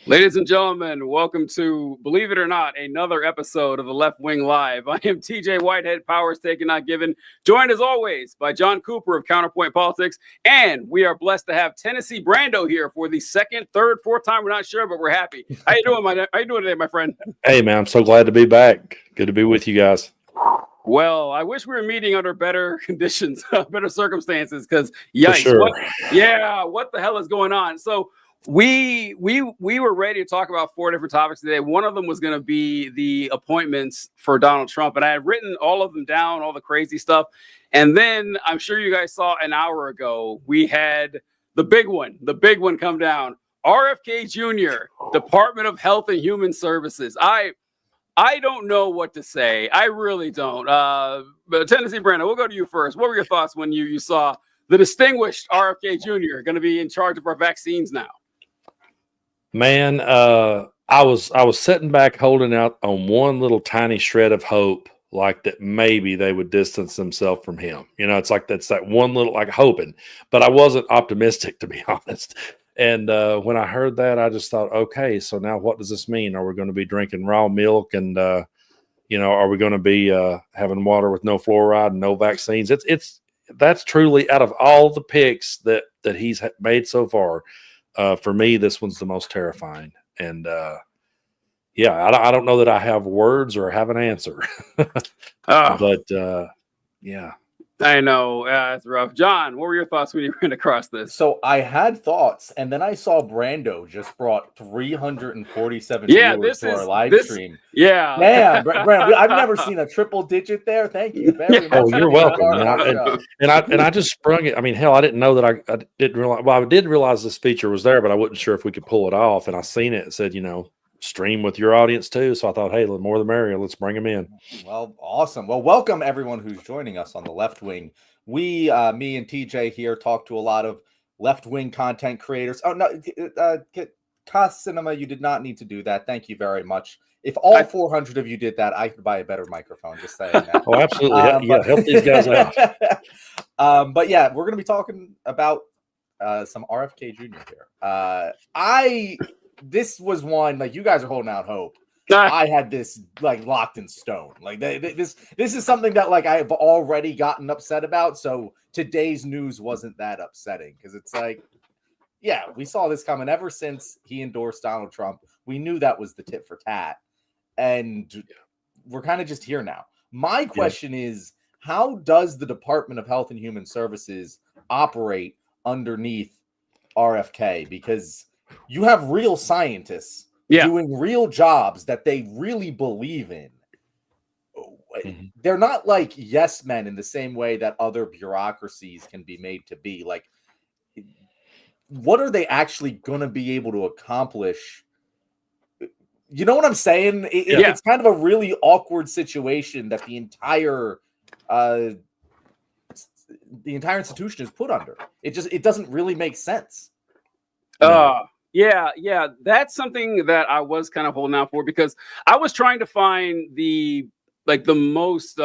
Ladies and gentlemen, welcome to, believe it or not, another episode of the Leftwing Live. I am TJ Whitehead, Powers Taken Not Given, joined as always by John Cooper of Counterpoint Politics, and we are blessed to have Tennessee Brando here for the second, third, fourth time. We're not sure, but we're happy. How you doing, today, my friend? Hey, man, I'm so glad to be back. Good to be with you guys. Well, I wish we were meeting under better conditions, better circumstances, because yikes, sure. What the hell is going on? So we were ready to talk about 4 different topics today. One of them was going to be the appointments for Donald Trump, and I had written all of them down, all the crazy stuff. And then I'm sure you guys saw an hour ago, we had the big one come down. RFK Jr., Department of Health and Human Services. I don't know what to say. I really don't. But Tennessee Brandon, we'll go to you first. What were your thoughts when you saw the distinguished RFK Jr. going to be in charge of our vaccines now? Man, I was sitting back holding out on one little tiny shred of hope, like that maybe they would distance themselves from him. You know, it's like that's that one little, like, hoping. But I wasn't optimistic, to be honest. And when I heard that, I just thought, okay, so now what does this mean? Are we going to be drinking raw milk? And, are we going to be having water with no fluoride and no vaccines? That's truly, out of all the picks that he's made so far, for me, this one's the most terrifying. And I don't know that I have words or have an answer. But yeah. I know, it's rough. John, what were your thoughts when you ran across this? So I had thoughts, and then I saw Brando just brought 347 viewers to our live stream. Yeah. Man, Brando, I've never seen a triple digit there. Thank you very much. Oh, you're welcome. And I just sprung it. I mean, hell, I didn't know that I didn't realize. Well, I did realize this feature was there, but I wasn't sure if we could pull it off. And I seen it. It said, stream with your audience too. So I thought, hey, the more the merrier. Let's bring them in. Well, awesome. Well, welcome everyone who's joining us on the Left Wing. We, me and TJ here, talk to a lot of left-wing content creators. Oh, no, Cost Cinema, you did not need to do that. Thank you very much. If all 400 of you did that, I could buy a better microphone, just saying that. Oh, absolutely. Help these guys out. But yeah, we're going to be talking about some RFK Jr. here. This was one, like, you guys are holding out hope. I had this, like, locked in stone. Like, this is something that, like, I have already gotten upset about. So today's news wasn't that upsetting, because it's like, yeah, we saw this coming ever since he endorsed Donald Trump. We knew that was the tit for tat, and we're kind of just here now. My question is, how does the Department of Health and Human Services operate underneath RFK? Because you have real scientists doing real jobs that they really believe in. Mm-hmm. They're not like yes men in the same way that other bureaucracies can be made to be. Like, what are they actually going to be able to accomplish? You know what I'm saying? It's kind of a really awkward situation that the entire institution is put under. It doesn't really make sense. Yeah, that's something that I was kind of holding out for, because I was trying to find the most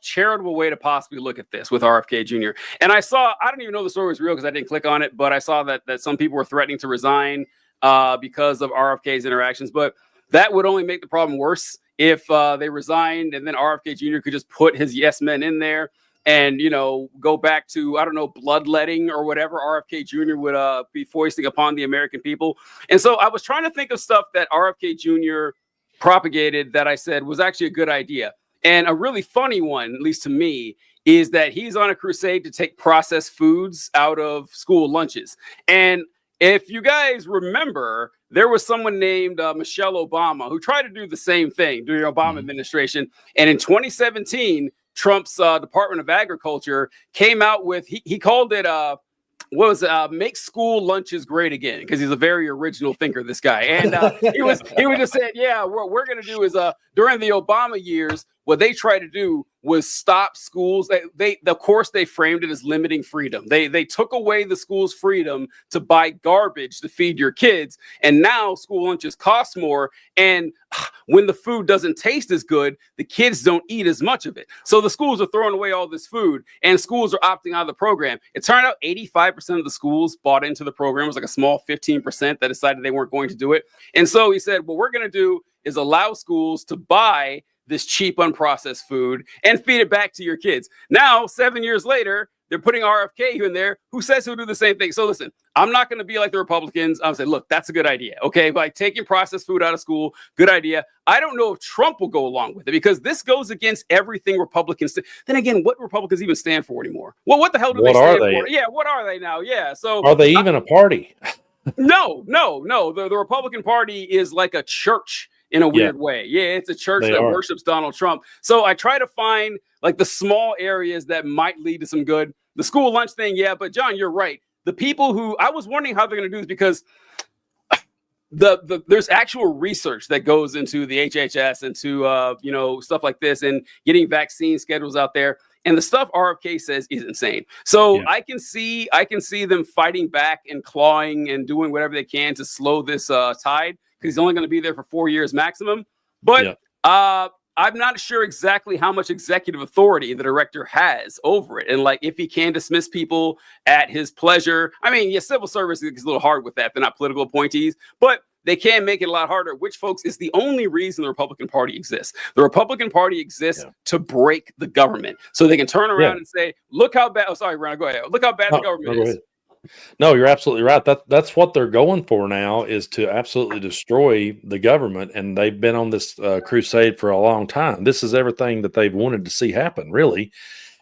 charitable way to possibly look at this with RFK Jr. And I don't even know the story was real because I didn't click on it, but I saw that some people were threatening to resign because of RFK's interactions. But that would only make the problem worse if they resigned, and then RFK Jr. could just put his yes men in there and, go back to, I don't know, bloodletting or whatever RFK Jr. would be foisting upon the American people. And so I was trying to think of stuff that RFK Jr. propagated that I said was actually a good idea. And a really funny one, at least to me, is that he's on a crusade to take processed foods out of school lunches. And if you guys remember, there was someone named Michelle Obama who tried to do the same thing during the Obama administration. And in 2017, Trump's Department of Agriculture came out with, he called it, make school lunches great again, because he's a very original thinker, this guy. And he was just saying, what we're going to do is during the Obama years, what they tried to do was stop schools. The course they framed it as limiting freedom. They took away the school's freedom to buy garbage to feed your kids, and now school lunches cost more. And when the food doesn't taste as good, the kids don't eat as much of it. So the schools are throwing away all this food, and schools are opting out of the program. It turned out 85% of the schools bought into the program. It was like a small 15% that decided they weren't going to do it. And so he said, what we're going to do is allow schools to buy this cheap, unprocessed food and feed it back to your kids. Now, 7 years later, they're putting RFK in there, who says he'll do the same thing. So listen, I'm not going to be like the Republicans. I'm saying, look, that's a good idea. Okay, like taking processed food out of school, good idea. I don't know if Trump will go along with it, because this goes against everything Republicans. Then again, what Republicans even stand for anymore? Well, what the hell do they stand for? Yeah, what are they now? Yeah, so are they even a party? No. The Republican Party is like a church in a weird way. Yeah, it's a church that worships Donald Trump. So I try to find like the small areas that might lead to some good. The school lunch thing, yeah, but John, you're right. The people who I was wondering how they're going to do this, because there's actual research that goes into the HHS, into stuff like this, and getting vaccine schedules out there. And the stuff RFK says is insane. So I can see them fighting back and clawing and doing whatever they can to slow this tide, because he's only going to be there for 4 years maximum. But I'm not sure exactly how much executive authority the director has over it, and like if he can dismiss people at his pleasure. I mean, civil service is a little hard with that. They're not political appointees, but they can make it a lot harder, which, folks, is the only reason the Republican Party exists. The Republican Party exists to break the government, so they can turn around and say, look how bad. Oh, sorry, Ron, go ahead. Look how bad the government is. No, you're absolutely right. That's what they're going for now, is to absolutely destroy the government. And they've been on this crusade for a long time. This is everything that they've wanted to see happen, really.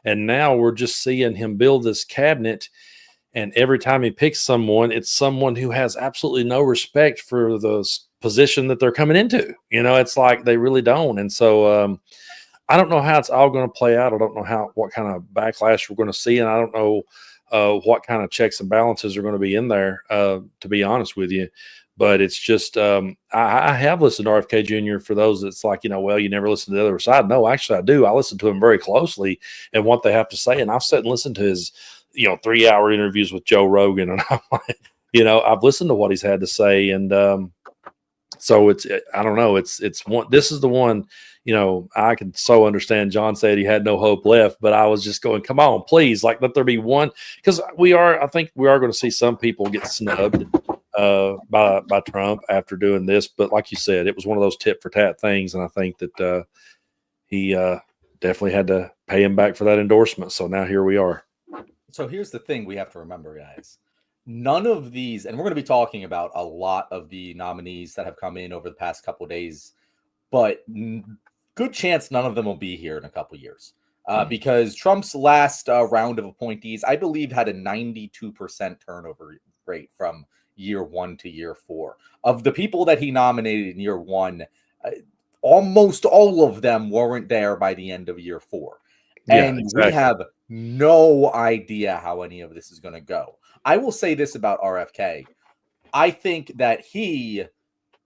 And now we're just seeing him build this cabinet. And every time he picks someone, it's someone who has absolutely no respect for the position that they're coming into. It's like they really don't. And so I don't know how it's all going to play out. I don't know what kind of backlash we're going to see. And I don't know what kind of checks and balances are going to be in there, to be honest with you. But it's just, I have listened to RFK Jr. for those that's like, well, you never listen to the other side. No, actually I do. I listen to him very closely and what they have to say. And I've sat and listened to his, 3-hour interviews with Joe Rogan. And I'm like, I've listened to what he's had to say. And so I don't know. This is the one, I can so understand. John said he had no hope left, but I was just going, come on, please, like, let there be one, because I think we are going to see some people get snubbed by Trump after doing this. But like you said, it was one of those tit for tat things. And I think that he definitely had to pay him back for that endorsement. So now here we are. So here's the thing we have to remember, guys. None of these, and we're going to be talking about a lot of the nominees that have come in over the past couple of days, but good chance none of them will be here in a couple of years, because Trump's last round of appointees, I believe, had a 92% turnover rate from year 1 to year 4. Of the people that he nominated in year 1, almost all of them weren't there by the end of year 4. And we have no idea how any of this is going to go. I will say this about RFK. I think that he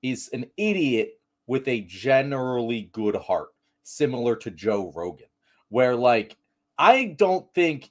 is an idiot with a generally good heart, similar to Joe Rogan, where, like, I don't think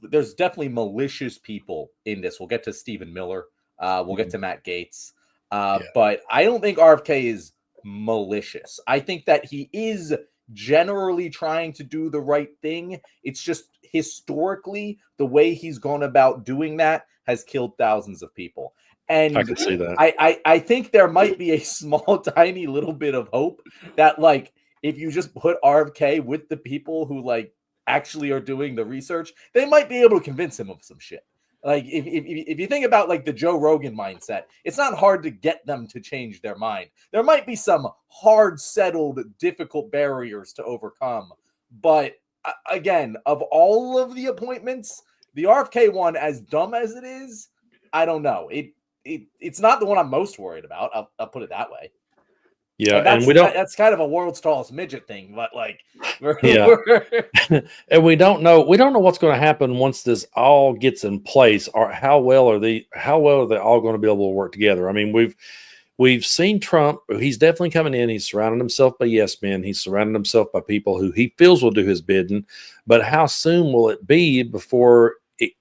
there's definitely malicious people in this. We'll get to Stephen Miller. We'll get to Matt Gaetz. But I don't think RFK is malicious. I think that he is generally trying to do the right thing. It's just historically the way he's gone about doing that has killed thousands of people. And I can see that. I think there might be a small, tiny little bit of hope that, like, if you just put RFK with the people who, like, actually are doing the research, they might be able to convince him of some shit. Like, if you think about, like, the Joe Rogan mindset, it's not hard to get them to change their mind. There might be some hard settled, difficult barriers to overcome. But again, of all of the appointments, the RFK one, as dumb as it is, I don't know. It's not the one I'm most worried about. I'll put it that way. Yeah, and that's kind of a world's tallest midget thing, but, like, and we don't know what's going to happen once this all gets in place, or how well are they all going to be able to work together. I mean, we've seen Trump. He's definitely coming in. He's surrounded himself by yes men. He's surrounded himself by people who he feels will do his bidding. But how soon will it be before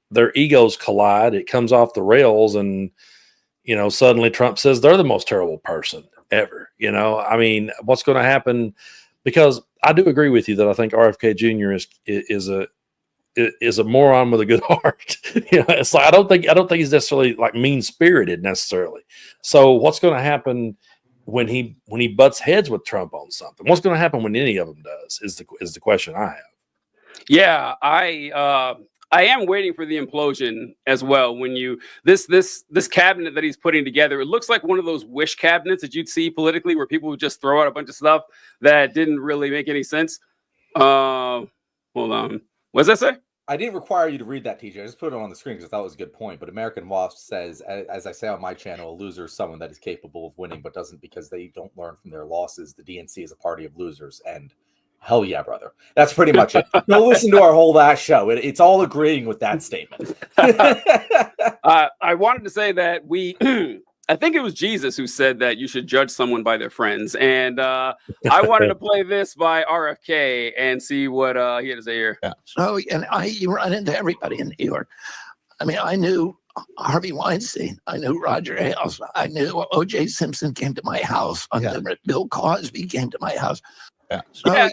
their egos collide? It comes off the rails, and suddenly Trump says they're the most terrible person ever. I mean, what's going to happen? Because I do agree with you that I think RFK Jr. is a moron with a good heart. It's like I don't think he's necessarily like mean spirited necessarily. So what's going to happen when he butts heads with Trump on something? What's going to happen when any of them does is the question I have. Yeah, I am waiting for the implosion as well. When this cabinet that he's putting together, it looks like one of those wish cabinets that you'd see politically, where people would just throw out a bunch of stuff that didn't really make any sense. Hold on, what does that say? I didn't require you to read that, TJ. I just put it on the screen because I thought it was a good point. But American Wasp says, as I say on my channel, a loser is someone that is capable of winning, but doesn't because they don't learn from their losses. The DNC is a party of losers, and hell yeah, brother. That's pretty much it. Go listen to our whole last show. It's all agreeing with that statement. I wanted to say that I think it was Jesus who said that you should judge someone by their friends. And I wanted to play this by RFK and see what he had to say here. Yeah. So, and you run into everybody in New York. I mean, I knew Harvey Weinstein. I knew Roger Ailes. I knew O.J. Simpson came to my house. Bill Cosby came to my house. Yeah,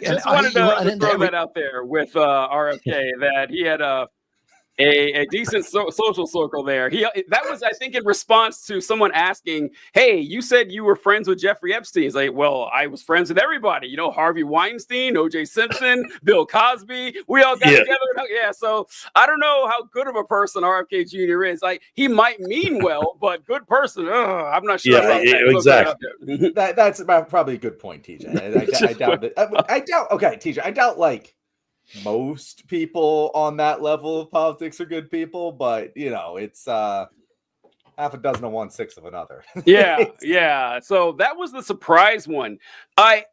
just wanted to throw that out there with RFK, that he had a decent social circle there. That was, I think, in response to someone asking, "Hey, you said you were friends with Jeffrey Epstein." He's like, "Well, I was friends with everybody. Harvey Weinstein, O.J. Simpson, Bill Cosby. We all got together." Yeah, so I don't know how good of a person RFK Jr. is. Like, he might mean well, but good person, I'm not sure. Yeah, exactly. That's probably a good point, TJ. I doubt that. I doubt. Okay, TJ. I doubt most people on that level of politics are good people, but it's half a dozen of one, six of another. yeah. So that was the surprise one. I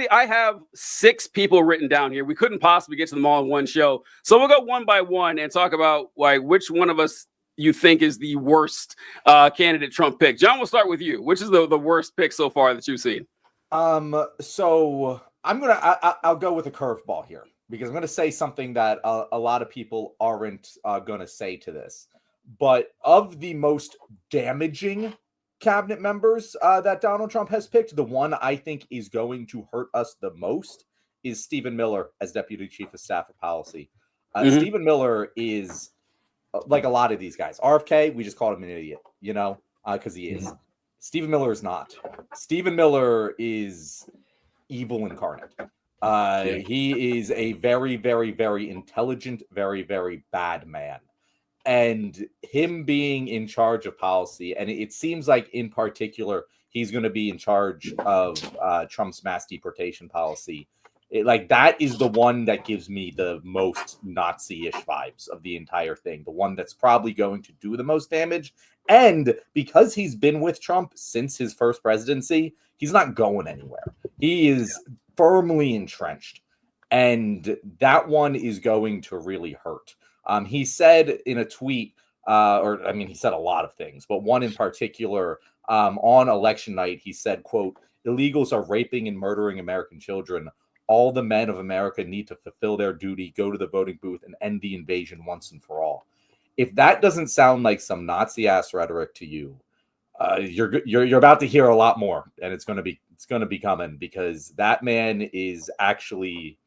have 6 people written down here. We couldn't possibly get to them all in one show, so we'll go one by one and talk about which one of us you think is the worst candidate Trump picked. John, we'll start with you. Which is the worst pick so far that you've seen? So I'll go with a curveball here, because I'm going to say something that a lot of people aren't going to say to this. But of the most damaging cabinet members that Donald Trump has picked, the one I think is going to hurt us the most is Stephen Miller as Deputy Chief of Staff of Policy. Stephen Miller is like a lot of these guys. RFK, we just called him an idiot, because he is. Stephen Miller is not. Stephen Miller is evil incarnate. He is a very, very, very intelligent, very, very bad man. And him being in charge of policy, and it seems like in particular, he's going to be in charge of Trump's mass deportation policy. That is the one that gives me the most Nazi-ish vibes of the entire thing. The one that's probably going to do the most damage. And because he's been with Trump since his first presidency, he's not going anywhere. He is firmly entrenched, and that one is going to really hurt. He said in a tweet, he said a lot of things, but one in particular, on election night, he said, quote, "Illegals are raping and murdering American children. All the men of America need to fulfill their duty, go to the voting booth, and end the invasion once and for all." If that doesn't sound like some Nazi-ass rhetoric to you, you're about to hear a lot more, and it's going to be coming, because that man is actually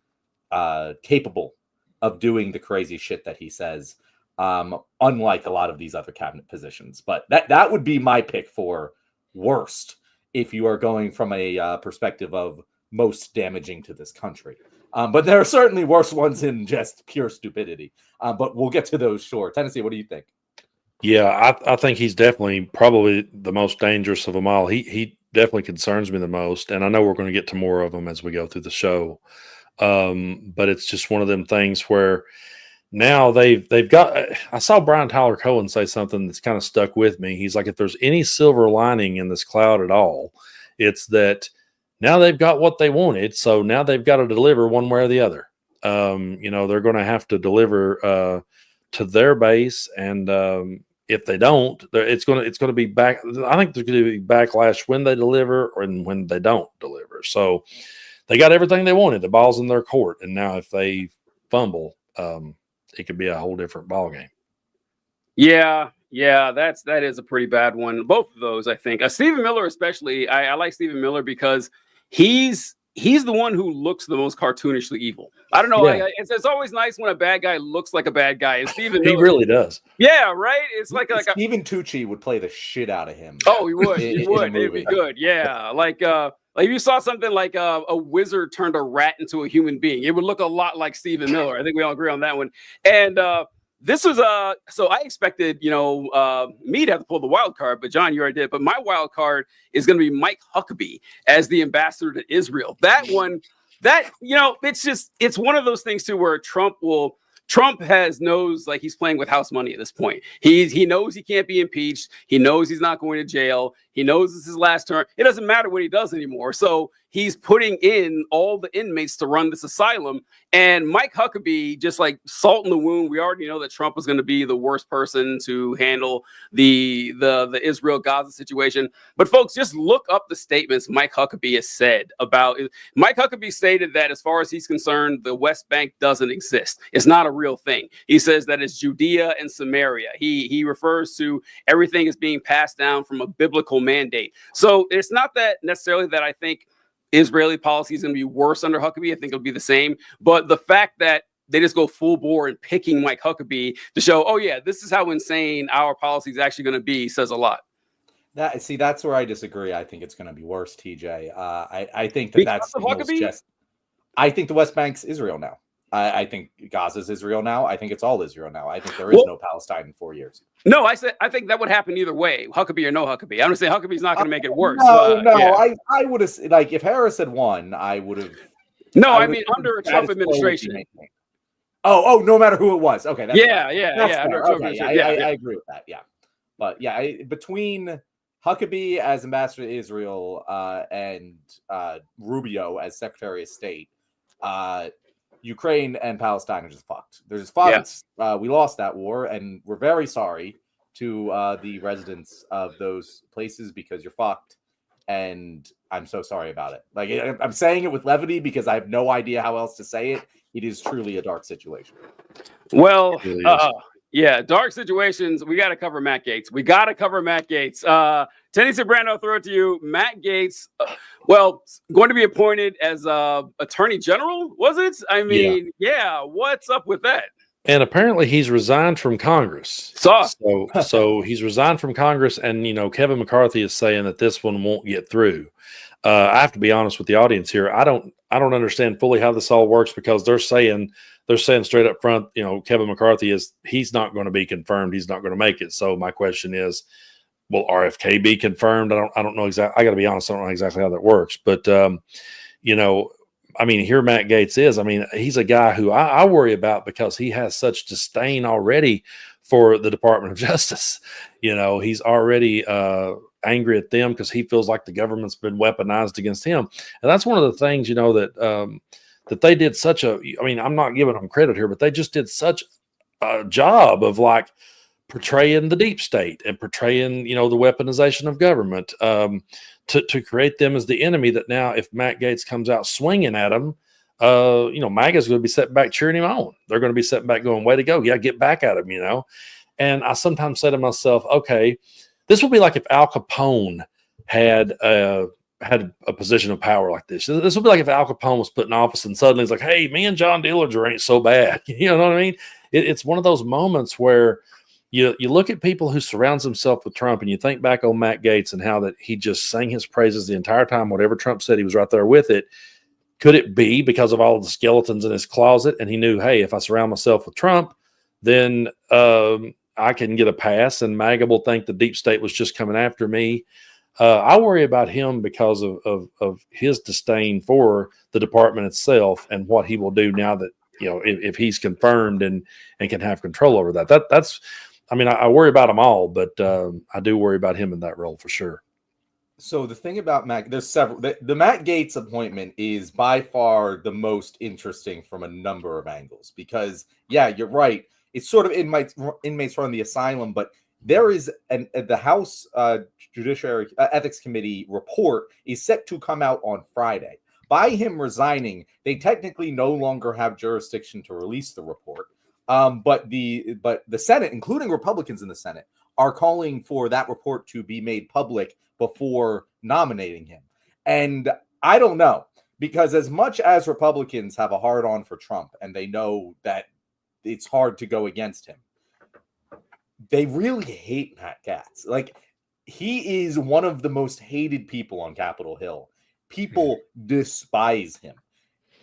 capable of doing the crazy shit that he says, unlike a lot of these other cabinet positions. But that would be my pick for worst, if you are going from a perspective of most damaging to this country. But there are certainly worse ones in just pure stupidity. But we'll get to those short. Tennessee, what do you think? Yeah, I think he's definitely probably the most dangerous of them all. He definitely concerns me the most, and I know we're going to get to more of them as we go through the show. But it's just one of them things where now they've got. I saw Brian Tyler Cohen say something that's kind of stuck with me. He's like, if there's any silver lining in this cloud at all, it's that now they've got what they wanted. So now they've got to deliver one way or the other. They're going to have to deliver to their base, and if they don't, it's going to be back. I think there's going to be backlash when they deliver or when they don't deliver. So they got everything they wanted. The ball's in their court, and now if they fumble, it could be a whole different ball game. Yeah, that is a pretty bad one. Both of those, I think. Stephen Miller, especially. I like Stephen Miller because he's the one who looks the most cartoonishly evil. I don't know. Yeah. It's always nice when a bad guy looks like a bad guy. And Stephen Miller, he really does. Yeah, right. It's like Stephen Tucci would play the shit out of him. Oh, he would. He would. It'd be good. Yeah, like if you saw something like a wizard turned a rat into a human being, it would look a lot like Stephen Miller. I think we all agree on that one. And this was so I expected, me to have to pull the wild card, but John, you already did. But my wild card is going to be Mike Huckabee as the ambassador to Israel. That one, it's one of those things too where Trump knows like he's playing with house money at this point. He knows he can't be impeached. He knows he's not going to jail. He knows this is his last term. It doesn't matter what he does anymore. So he's putting in all the inmates to run this asylum. And Mike Huckabee, just like salt in the wound, we already know that Trump was going to be the worst person to handle the Israel-Gaza situation. But folks, just look up the statements Mike Huckabee has said about it. Mike Huckabee stated that as far as he's concerned, the West Bank doesn't exist. It's not a real thing. He says that it's Judea and Samaria. He refers to everything as being passed down from a biblical mandate. So it's not that necessarily that I think Israeli policy is going to be worse under Huckabee. I think it'll be the same. But the fact that they just go full bore and picking Mike Huckabee to show, oh yeah, this is how insane our policy is actually going to be, says a lot. That's where I disagree. I think it's going to be worse, TJ. I think that's just. I think the West Bank's Israel now. I think Gaza's Israel now. I think it's all Israel now. I think there is no Palestine in 4 years. No, I think that would happen either way, Huckabee or no Huckabee. I'm saying Huckabee's not going to make it worse. Yeah. I would have if Harris had won, I would have. No, I mean under a Trump administration. Oh, no matter who it was. Okay. That's under Trump administration. I agree with that. Yeah, but yeah, between Huckabee as ambassador to Israel and Rubio as Secretary of State, Ukraine and Palestine are just fucked. They're just fucked. Yeah. We lost that war, and we're very sorry to the residents of those places because you're fucked. And I'm so sorry about it. Like I'm saying it with levity because I have no idea how else to say it. It is truly a dark situation. Well, yeah, dark situations. We got to cover Matt Gaetz. Tenny Sobrano, I'll throw it to you. Matt Gaetz, going to be appointed as Attorney General, was it? I mean, yeah, what's up with that? And apparently he's resigned from Congress. So he's resigned from Congress, and Kevin McCarthy is saying that this one won't get through. I have to be honest with the audience here. I don't understand fully how this all works because they're saying straight up front, Kevin McCarthy he's not going to be confirmed. He's not going to make it. So my question is, will RFK be confirmed? I don't know exactly. I got to be honest. I don't know exactly how that works, but here Matt Gaetz is. He's a guy who I worry about because he has such disdain already for the Department of Justice. He's already angry at them because he feels like the government's been weaponized against him. And that's one of the things, that they did such a, I'm not giving them credit here, but they just did such a job of like portraying the deep state and portraying, the weaponization of government to create them as the enemy that now if Matt Gaetz comes out swinging at them, MAGA's going to be sitting back cheering him on. They're going to be sitting back going, way to go. Yeah, get back at him, And I sometimes say to myself, okay, this would be like if Al Capone had a position of power like this. This would be like if Al Capone was put in office and suddenly it's like, hey, me and John Dillinger ain't so bad. You know what I mean? It's one of those moments where you look at people who surrounds himself with Trump and you think back on Matt Gaetz and how that he just sang his praises the entire time. Whatever Trump said, he was right there with it. Could it be because of all of the skeletons in his closet? And he knew, hey, if I surround myself with Trump, then I can get a pass, and MAGA will think the deep state was just coming after me. I worry about him because of his disdain for the department itself and what he will do now that, if he's confirmed and can have control over that. That's I worry about them all, but I do worry about him in that role for sure. So the thing about Matt, there's several. The Matt Gaetz appointment is by far the most interesting from a number of angles because, yeah, you're right. It's sort of inmates run the asylum, but there is the House Judiciary Ethics Committee report is set to come out on Friday. By him resigning, they technically no longer have jurisdiction to release the report. But the Senate, including Republicans in the Senate, are calling for that report to be made public before nominating him. And I don't know, because as much as Republicans have a hard-on for Trump and they know that it's hard to go against him, they really hate Matt Gaetz. Like, he is one of the most hated people on Capitol Hill. People despise him.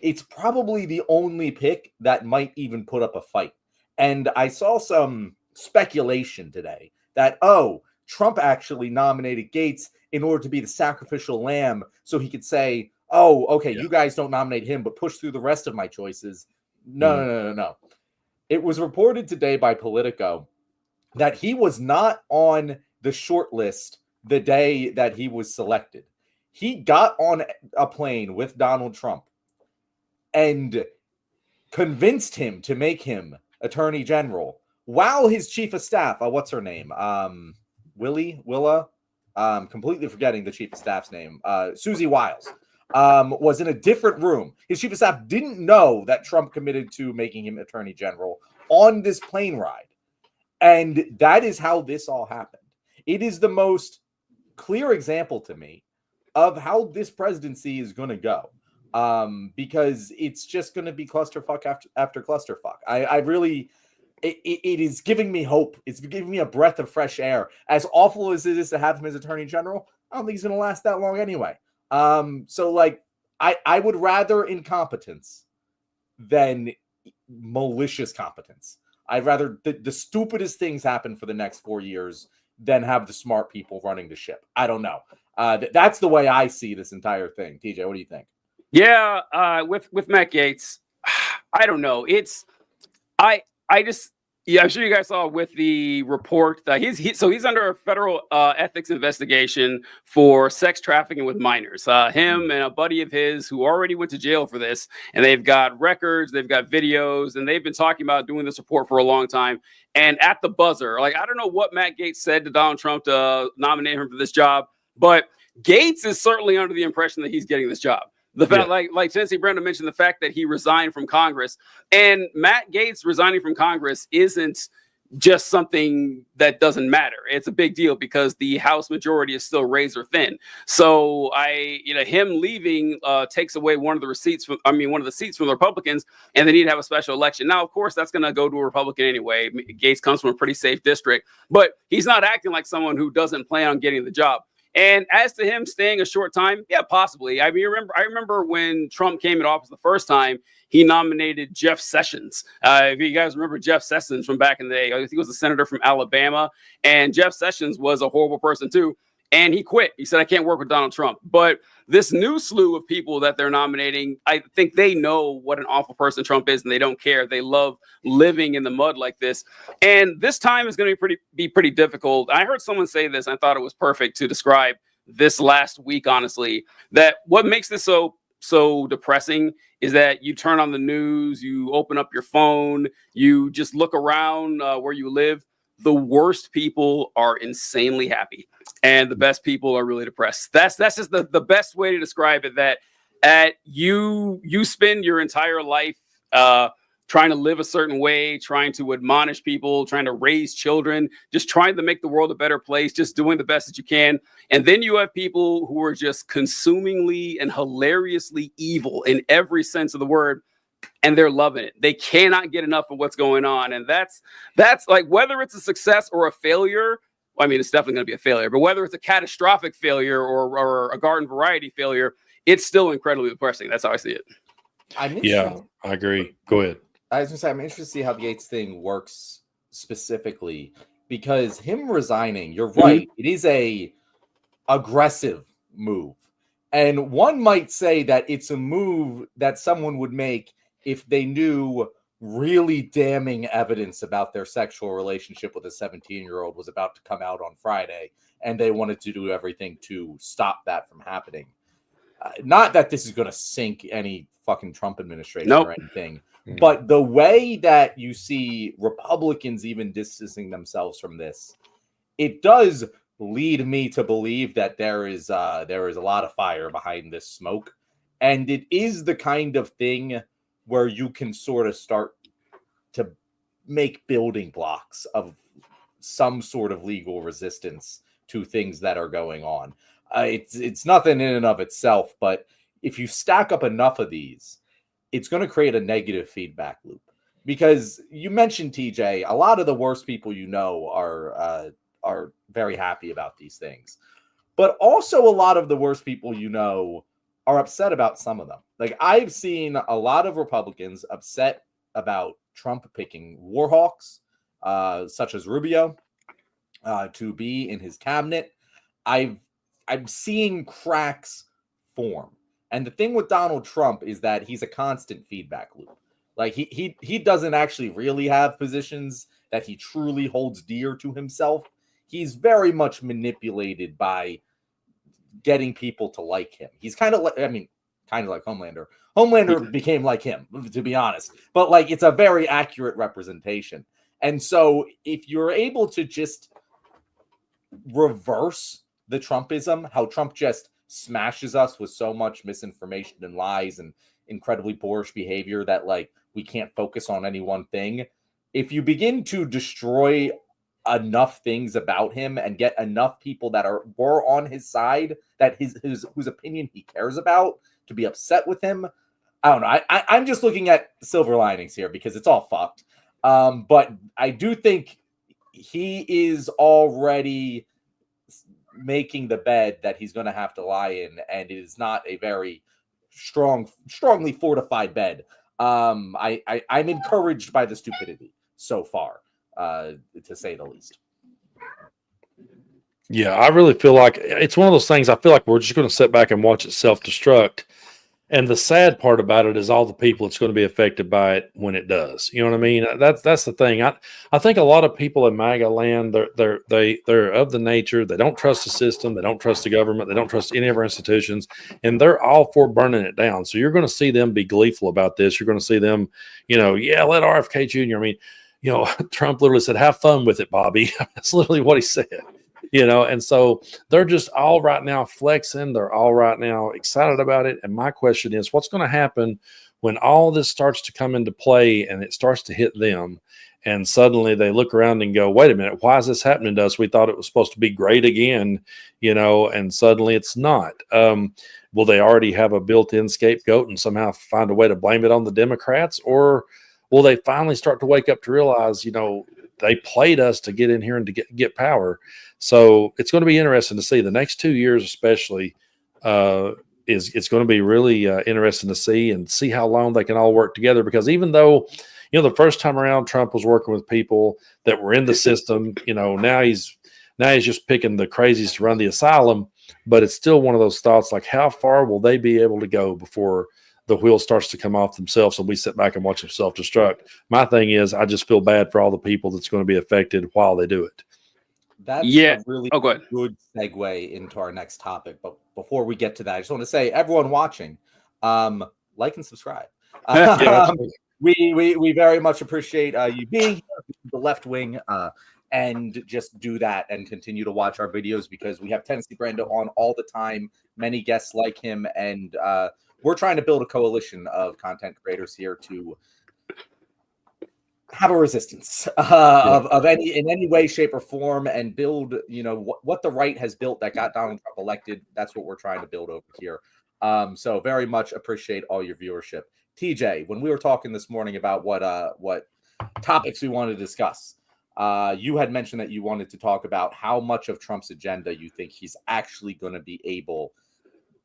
It's probably the only pick that might even put up a fight. And I saw some speculation today that, Trump actually nominated Gaetz in order to be the sacrificial lamb so he could say, you guys don't nominate him, but push through the rest of my choices. No. It was reported today by Politico that he was not on the short list the day that he was selected. He got on a plane with Donald Trump and convinced him to make him Attorney General while his chief of staff, what's her name? Willa? Completely forgetting the chief of staff's name. Susie Wiles was in a different room. His chief of staff didn't know that Trump committed to making him Attorney General on this plane ride. And that is how this all happened. It is the most clear example to me of how this presidency is going to go. Because it's just going to be clusterfuck after clusterfuck. I really, it is giving me hope. It's giving me a breath of fresh air. As awful as it is to have him as Attorney General, I don't think he's going to last that long anyway. So like, I would rather incompetence than malicious competence. I'd rather the stupidest things happen for the next 4 years than have the smart people running the ship. I don't know. That's the way I see this entire thing. TJ, what do you think? Yeah, with Matt Gaetz, I don't know. I'm sure you guys saw with the report that he's under a federal ethics investigation for sex trafficking with minors. Him and a buddy of his who already went to jail for this, and they've got records, they've got videos, and they've been talking about doing this report for a long time. And at the buzzer, like, I don't know what Matt Gaetz said to Donald Trump to nominate him for this job, but Gaetz is certainly under the impression that he's getting this job. The fact, like Tennessee Brandon mentioned, the fact that he resigned from Congress, and Matt Gaetz resigning from Congress isn't just something that doesn't matter. It's a big deal because the House majority is still razor thin. So him leaving takes away one of the seats from the Republicans, and they need to have a special election. Now, of course, that's going to go to a Republican anyway. Gaetz comes from a pretty safe district, but he's not acting like someone who doesn't plan on getting the job. And as to him staying a short time, yeah, possibly. I mean, I remember when Trump came in office the first time, he nominated Jeff Sessions. If you guys remember Jeff Sessions from back in the day, I think he was a senator from Alabama. And Jeff Sessions was a horrible person too. And he quit. He said, I can't work with Donald Trump. But this new slew of people that they're nominating, I think they know what an awful person Trump is, and they don't care. They love living in the mud like this. And this time is going to be pretty difficult. I heard someone say this, and I thought it was perfect to describe this last week, honestly, that what makes this so depressing is that you turn on the news, you open up your phone, you just look around where you live. The worst people are insanely happy, and the best people are really depressed. That's just the best way to describe it. That you spend your entire life trying to live a certain way, trying to admonish people, trying to raise children, just trying to make the world a better place, just doing the best that you can. And then you have people who are just consumingly and hilariously evil in every sense of the word. And they're loving it. They cannot get enough of what's going on. And that's like, whether it's a success or a failure, I mean, it's definitely going to be a failure, but whether it's a catastrophic failure or a garden variety failure, it's still incredibly depressing. That's how I see it. Yeah, I agree. Go ahead. I was going to say, I'm interested to see how the Gaetz thing works specifically, because him resigning, you're right, it is a aggressive move. And one might say that it's a move that someone would make if they knew really damning evidence about their sexual relationship with a 17-year-old was about to come out on Friday, and they wanted to do everything to stop that from happening. Not that this is going to sink any fucking Trump administration or anything, but the way that you see Republicans even distancing themselves from this it does lead me to believe that there is a lot of fire behind this smoke, and it is the kind of thing where you can sort of start to make building blocks of some sort of legal resistance to things that are going on. It's nothing in and of itself, but if you stack up enough of these, it's going to create a negative feedback loop. Because you mentioned, TJ, a lot of the worst people you know are very happy about these things. But also a lot of the worst people you know are upset about some of them. Like, I've seen a lot of Republicans upset about Trump picking war hawks, such as Rubio, to be in his cabinet. I'm seeing cracks form. And the thing with Donald Trump is that he's a constant feedback loop. Like, he doesn't actually really have positions that he truly holds dear to himself. He's very much manipulated by getting people to like him. He's kind of like Homelander. Homelander became like him, to be honest. But like, it's a very accurate representation. And so if you're able to just reverse the Trumpism, how Trump just smashes us with so much misinformation and lies and incredibly boorish behavior that like we can't focus on any one thing. If you begin to destroy enough things about him and get enough people that were on his side, that whose opinion he cares about, to be upset with him, I don't know. I'm just looking at silver linings here because it's all fucked. But I do think he is already making the bed that he's going to have to lie in, and it is not a very strongly fortified bed. I'm encouraged by the stupidity so far, to say the least. Yeah, I really feel like it's one of those things. I feel like we're just going to sit back and watch it self-destruct. And the sad part about it is all the people that's going to be affected by it when it does. You know what I mean? That's the thing. I think a lot of people in MAGA land, they're of the nature, they don't trust the system, they don't trust the government, they don't trust any of our institutions, and they're all for burning it down. So you're going to see them be gleeful about this. You're going to see them, yeah, let RFK Jr. I mean, Trump literally said, "Have fun with it, Bobby." That's literally what he said. And so they're just all right now flexing. They're all right now excited about it. And my question is, what's going to happen when all this starts to come into play and it starts to hit them? And suddenly they look around and go, wait a minute, why is this happening to us? We thought it was supposed to be great again, and suddenly it's not. Will they already have a built-in scapegoat and somehow find a way to blame it on the Democrats? Or will they finally start to wake up to realize, they played us to get in here and to get power? So it's going to be interesting to see the next 2 years, especially. It's going to be really interesting to see how long they can all work together. Because even though, the first time around Trump was working with people that were in the system, now he's just picking the crazies to run the asylum. But it's still one of those thoughts like, how far will they be able to go before the wheel starts to come off themselves and we sit back and watch them self-destruct? My thing is, I just feel bad for all the people that's going to be affected while they do it. That's a really good segue into our next topic. But before we get to that, I just want to say, everyone watching, like and subscribe. We very much appreciate you being here, the Leftwing, and just do that and continue to watch our videos, because we have Tennessee Brando on all the time, many guests like him, and we're trying to build a coalition of content creators here to have a resistance of in any way, shape, or form, and build, what the right has built that got Donald Trump elected. That's what we're trying to build over here. So very much appreciate all your viewership. TJ, when we were talking this morning about what topics we wanted to discuss, you had mentioned that you wanted to talk about how much of Trump's agenda you think he's actually going to be able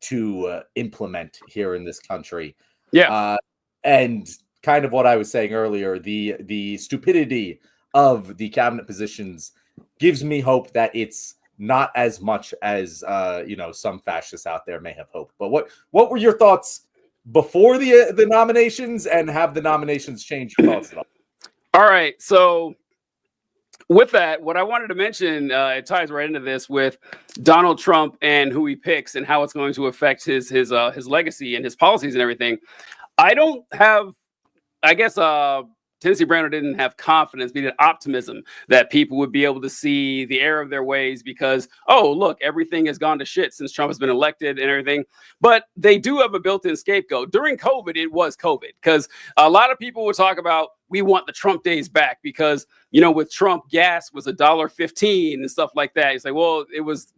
to implement here in this country. Yeah. And kind of what I was saying earlier, the stupidity of the cabinet positions gives me hope that it's not as much as some fascists out there may have hoped. But what were your thoughts before the nominations, and have the nominations changed your thoughts at all? All right, so with that, what I wanted to mention, it ties right into this with Donald Trump and who he picks and how it's going to affect his legacy and his policies and everything. I don't have, I guess, Tennessee Brando didn't have confidence, but he had optimism that people would be able to see the error of their ways because, oh, look, everything has gone to shit since Trump has been elected and everything. But they do have a built-in scapegoat. During COVID, it was COVID, because a lot of people would talk about, we want the Trump days back because, with Trump, gas was $1.15 and stuff like that. It's like, well,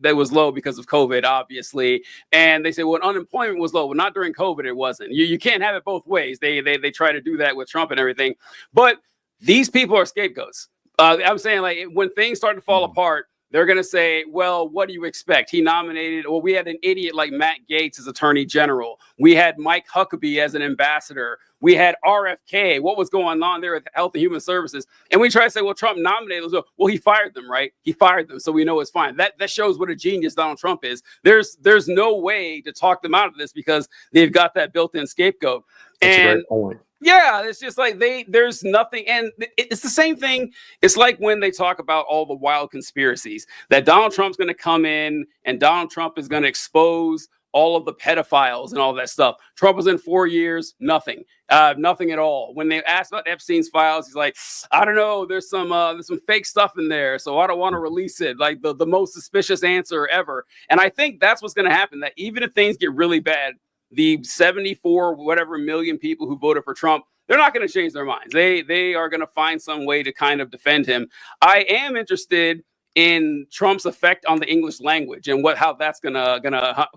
that was low because of COVID, obviously. And they say, well, unemployment was low. Well, not during COVID, it wasn't. You can't have it both ways. They try to do that with Trump and everything. But these people are scapegoats. I'm saying, like, when things start to fall apart, they're going to say, well, what do you expect? He nominated, well, we had an idiot like Matt Gaetz as attorney general. We had Mike Huckabee as an ambassador. We had RFK. What was going on there at Health and Human Services? And we try to say, well, Trump nominated those. Well, he fired them, right? He fired them. So we know it's fine. That shows what a genius Donald Trump is. There's no way to talk them out of this because they've got that built-in scapegoat. That's a great point. Yeah, it's just like there's nothing. And it's the same thing. It's like when they talk about all the wild conspiracies that Donald Trump's going to come in and Donald Trump is going to expose all of the pedophiles and all that stuff. Trump was in 4 years, nothing at all. When they asked about Epstein's files, he's like, I don't know, there's some fake stuff in there, so I don't want to release it. Like the most suspicious answer ever. And I think that's what's going to happen, that even if things get really bad, the 74 whatever million people who voted for Trump, they're not going to change their minds. They are going to find some way to kind of defend him. I am interested in Trump's effect on the English language and how that's gonna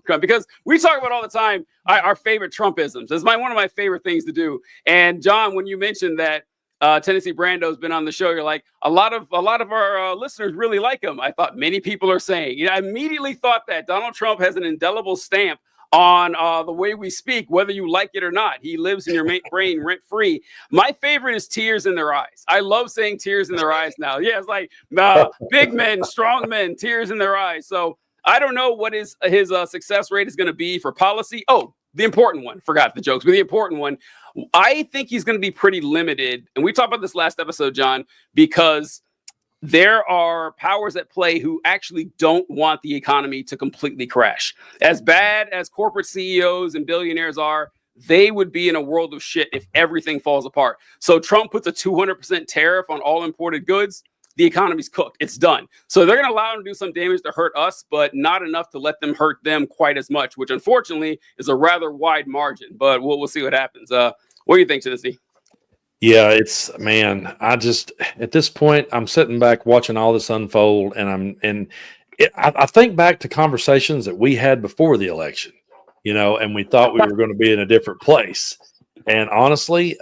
come, because we talk about all the time our favorite Trumpisms. It's one of my favorite things to do. And John, when you mentioned that Tennessee Brando's been on the show, you're like, a lot of our listeners really like him. I thought many people are saying. I immediately thought that Donald Trump has an indelible stamp on the way we speak, whether you like it or not. He lives in your brain rent free. My favorite is tears in their eyes. I love saying tears in their eyes now. Yeah, it's like big men, strong men, tears in their eyes. So I don't know what his success rate is going to be for policy. Oh, the important one. Forgot the jokes, but the important one. I think he's going to be pretty limited. And we talked about this last episode, John, because there are powers at play who actually don't want the economy to completely crash. As bad as corporate CEOs and billionaires are, they would be in a world of shit if everything falls apart. So Trump puts a 200% tariff on all imported goods. The economy's cooked. It's done. So they're going to allow them to do some damage to hurt us, but not enough to let them hurt them quite as much, which unfortunately is a rather wide margin. But we'll see what happens. What do you think, Tennessee? Yeah, I just, at this point, I'm sitting back watching all this unfold, and I think back to conversations that we had before the election, and we thought we were going to be in a different place. And honestly,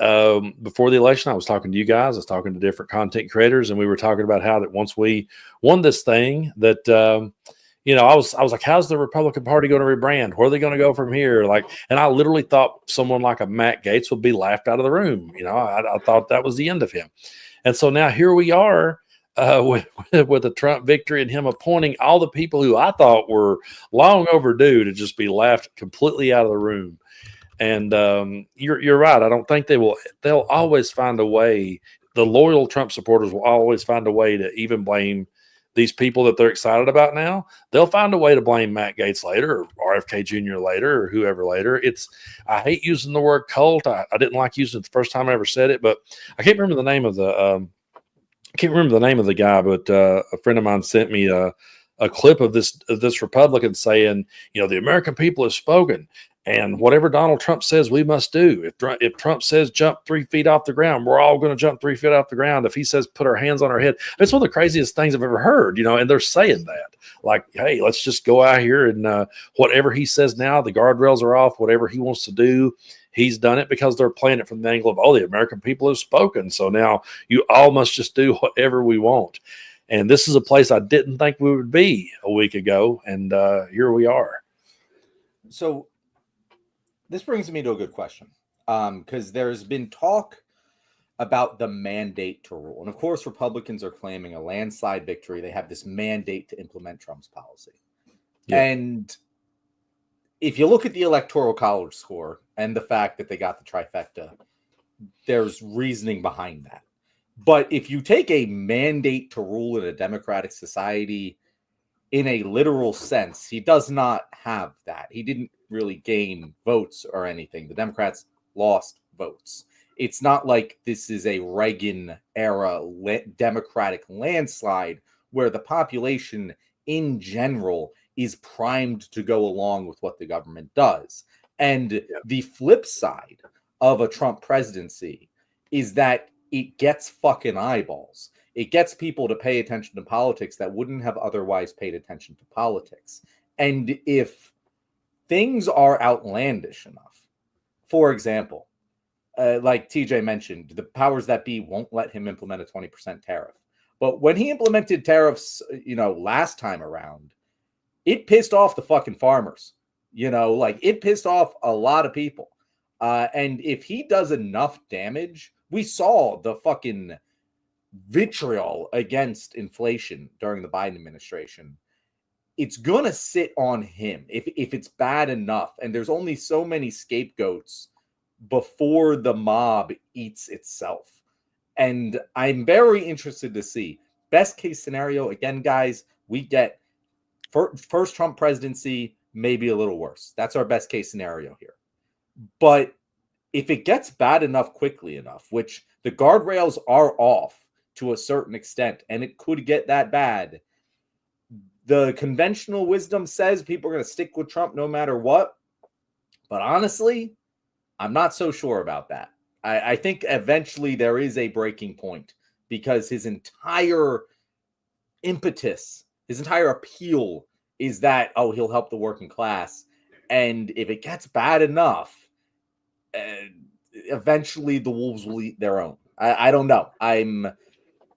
before the election, I was talking to you guys, I was talking to different content creators, and we were talking about how that once we won this thing, that, I was like, how's the Republican Party going to rebrand? Where are they going to go from here? And I literally thought someone like a Matt Gaetz would be laughed out of the room. I thought that was the end of him. And so now here we are with a Trump victory and him appointing all the people who I thought were long overdue to just be laughed completely out of the room. And you're right. I don't think they'll always find a way. The loyal Trump supporters will always find a way to even blame these people that they're excited about now. They'll find a way to blame Matt Gaetz later, or RFK Jr. later, or whoever later. I hate using the word cult. I didn't like using it the first time I ever said it, but I can't remember the name of the guy, but a friend of mine sent me a clip of this Republican saying, the American people have spoken. And whatever Donald Trump says, we must do. If Trump says jump 3 feet off the ground, we're all going to jump 3 feet off the ground. If he says put our hands on our head, it's one of the craziest things I've ever heard, and they're saying that. Like, hey, let's just go out here and whatever he says now, the guardrails are off. Whatever he wants to do, he's done it, because they're playing it from the angle of, oh, the American people have spoken. So now you all must just do whatever we want. And this is a place I didn't think we would be a week ago. And here we are. So this brings me to a good question, because there's been talk about the mandate to rule. And of course, Republicans are claiming a landslide victory. They have this mandate to implement Trump's policy. Yeah. And if you look at the Electoral College score and the fact that they got the trifecta, there's reasoning behind that. But if you take a mandate to rule in a democratic society in a literal sense, he does not have that. He didn't really gain votes or anything. The Democrats lost votes. It's not like this is a Reagan era Democratic landslide where the population in general is primed to go along with what the government does. And the flip side of a Trump presidency is that it gets fucking eyeballs. It gets people to pay attention to politics that wouldn't have otherwise paid attention to politics. And if things are outlandish enough, for example, like TJ mentioned, the powers that be won't let him implement a 20% tariff. But when he implemented tariffs, last time around, it pissed off the fucking farmers. It pissed off a lot of people. And if he does enough damage, we saw the fucking vitriol against inflation during the Biden administration. It's going to sit on him if it's bad enough. And there's only so many scapegoats before the mob eats itself. And I'm very interested to see. Best case scenario, again, guys, we get first Trump presidency, maybe a little worse. That's our best case scenario here. But if it gets bad enough quickly enough, which the guardrails are off to a certain extent, and it could get that bad, the conventional wisdom says people are going to stick with Trump no matter what. But honestly, I'm not so sure about that. I think eventually there is a breaking point because his entire impetus, his entire appeal is that, he'll help the working class. And if it gets bad enough, eventually the wolves will eat their own. I don't know. I'm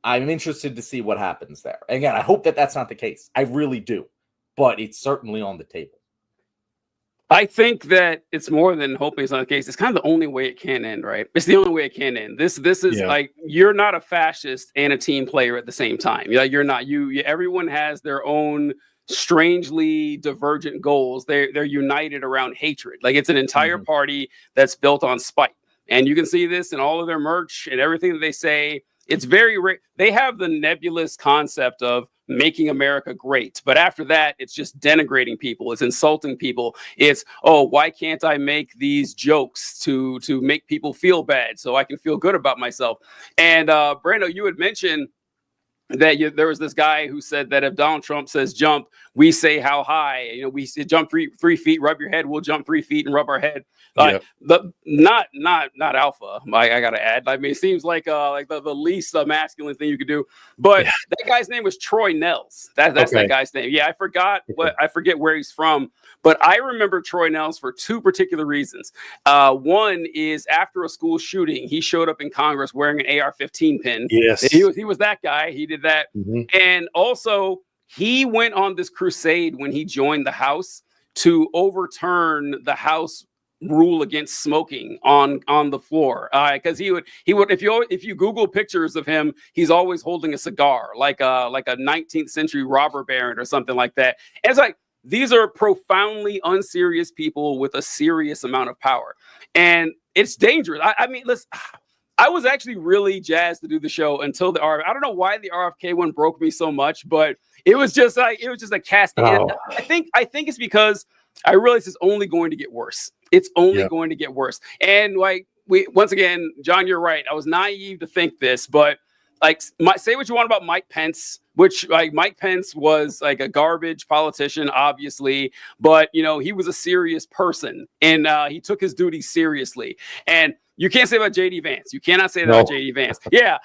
interested to see what happens there. Again, I hope that that's not the case. I really do. But it's certainly on the table. I think that it's more than hoping it's not the case. It's kind of the only way it can end, right? It's the only way it can end. This is like, you're not a fascist and a team player at the same time. You're not. Everyone has their own strangely divergent goals. They're united around hatred. Like, it's an entire party that's built on spite. And you can see this in all of their merch and everything that they say. It's very rare. They have the nebulous concept of making America great. But after that, it's just denigrating people. It's insulting people. It's, why can't I make these jokes to make people feel bad so I can feel good about myself? And Brando, you had mentioned that there was this guy who said that if Donald Trump says jump, we say how high. We say jump 3 feet, rub your head. We'll jump 3 feet and rub our head. Not alpha. I gotta add. I mean, it seems like the least masculine thing you could do. But that guy's name was Troy Nels. That's that guy's name. Yeah, I forget where he's from. But I remember Troy Nels for two particular reasons. One is after a school shooting, he showed up in Congress wearing an AR-15 pin. Yes, he was that guy. He did that, and also he went on this crusade when he joined the House to overturn the House rule against smoking on the floor, because he would if you Google pictures of him, he's always holding a cigar, like a 19th century robber baron or something like that. And it's like, these are profoundly unserious people with a serious amount of power, and it's dangerous. I mean, listen, I was actually really jazzed to do the show until I don't know why the RFK one broke me so much, but it was just a casting. I think it's because I realized it's only going to get worse. It's only going to get worse. And once again, John, you're right. I was naive to think this, but say what you want about Mike Pence, which Mike Pence was like a garbage politician, obviously, but he was a serious person and he took his duties seriously. And you can't say about JD Vance. You cannot say that about JD Vance. Yeah.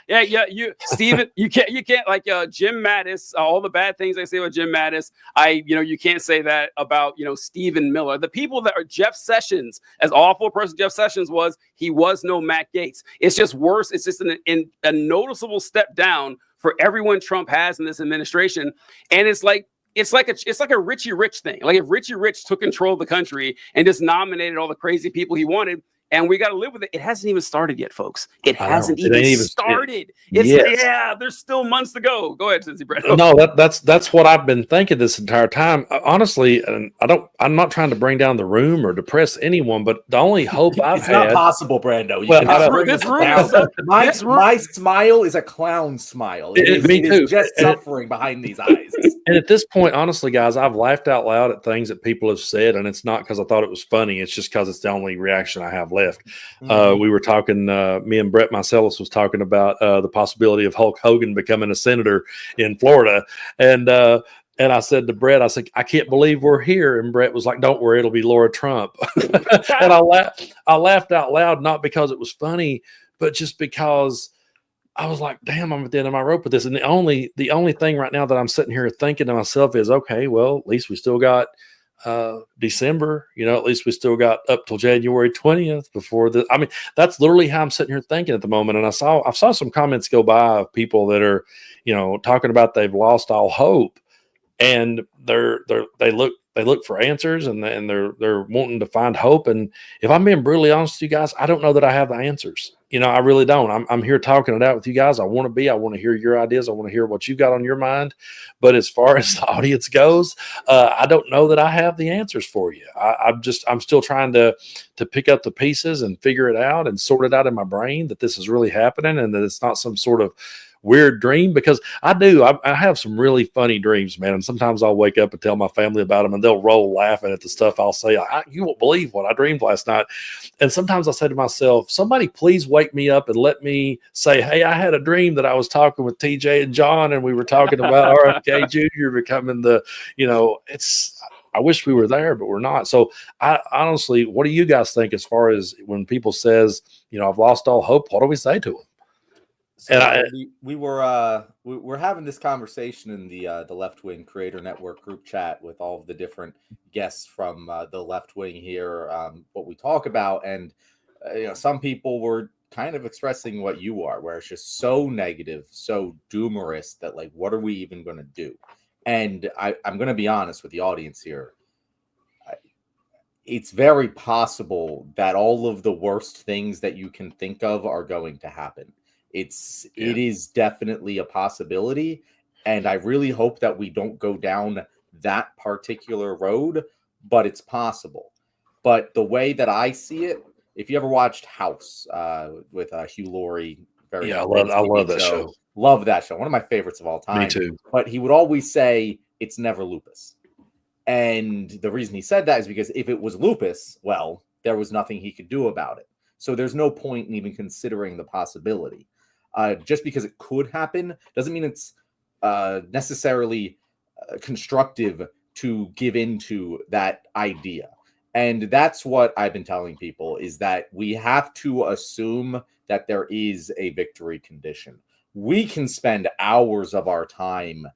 Steven, you can't like Jim Mattis, all the bad things I say about Jim Mattis. You can't say that about, Stephen Miller. The people that are Jeff Sessions, as awful a person Jeff Sessions was, he was no Matt Gaetz. It's just worse. It's just a noticeable step down for everyone Trump has in this administration. And it's like a Richie Rich thing. Like if Richie Rich took control of the country and just nominated all the crazy people he wanted, and we got to live with it. It hasn't even started yet, folks. It hasn't even started. There's still months to go. Go ahead, Cincy Brett. No, that's what I've been thinking this entire time. Honestly, I'm not trying to bring down the room or depress anyone, but the only hope I've it's had. It's not possible, Brando. My smile is a clown smile. Me too. Is just suffering behind these eyes. And at this point, honestly, guys, I've laughed out loud at things that people have said, and it's not because I thought it was funny. It's just because it's the only reaction I have left. left. We were talking, me and Brett Marcellus was talking about the possibility of Hulk Hogan becoming a senator in Florida. And I said to Brett, I said, I can't believe we're here. And Brett was like, don't worry, it'll be Laura Trump. And I laughed out loud, not because it was funny, but just because I was like, damn, I'm at the end of my rope with this. And the only thing right now that I'm sitting here thinking to myself is, okay, well, at least we still got December, at least we still got up till January 20th before the, I mean, that's literally how I'm sitting here thinking at the moment. And I saw some comments go by of people that are, talking about they've lost all hope, and they look for answers, and they're wanting to find hope. And if I'm being brutally honest with you guys, I don't know that I have the answers. I really don't. I'm here talking it out with you guys. I want to hear your ideas. I want to hear what you've got on your mind. But as far as the audience goes, I don't know that I have the answers for you. I'm still trying to pick up the pieces and figure it out and sort it out in my brain that this is really happening and that it's not some sort of weird dream, because I have some really funny dreams, man. And sometimes I'll wake up and tell my family about them, and they'll roll laughing at the stuff I'll say. You won't believe what I dreamed last night. And sometimes I say to myself, somebody please wake me up and let me say, hey, I had a dream that I was talking with TJ and John, and we were talking about RFK Jr. becoming the, I wish we were there, but we're not. So I honestly, what do you guys think as far as when people says, I've lost all hope? What do we say to them? So we're having this conversation in the Leftwing Creator Network group chat with all of the different guests from the Leftwing here, what we talk about, and some people were kind of expressing what you are, where it's just so negative, so doomerist that like, what are we even going to do? And I'm going to be honest with the audience here. It's very possible that all of the worst things that you can think of are going to happen. It is definitely a possibility, and I really hope that we don't go down that particular road, but it's possible. But the way that I see it, if you ever watched House with Hugh Laurie, I love that show. Love that show. One of my favorites of all time. Me too. But he would always say, it's never lupus. And the reason he said that is because if it was lupus, well, there was nothing he could do about it. So there's no point in even considering the possibility. Just because it could happen doesn't mean it's necessarily constructive to give into that idea. And that's what I've been telling people, is that we have to assume that there is a victory condition. We can spend hours of our time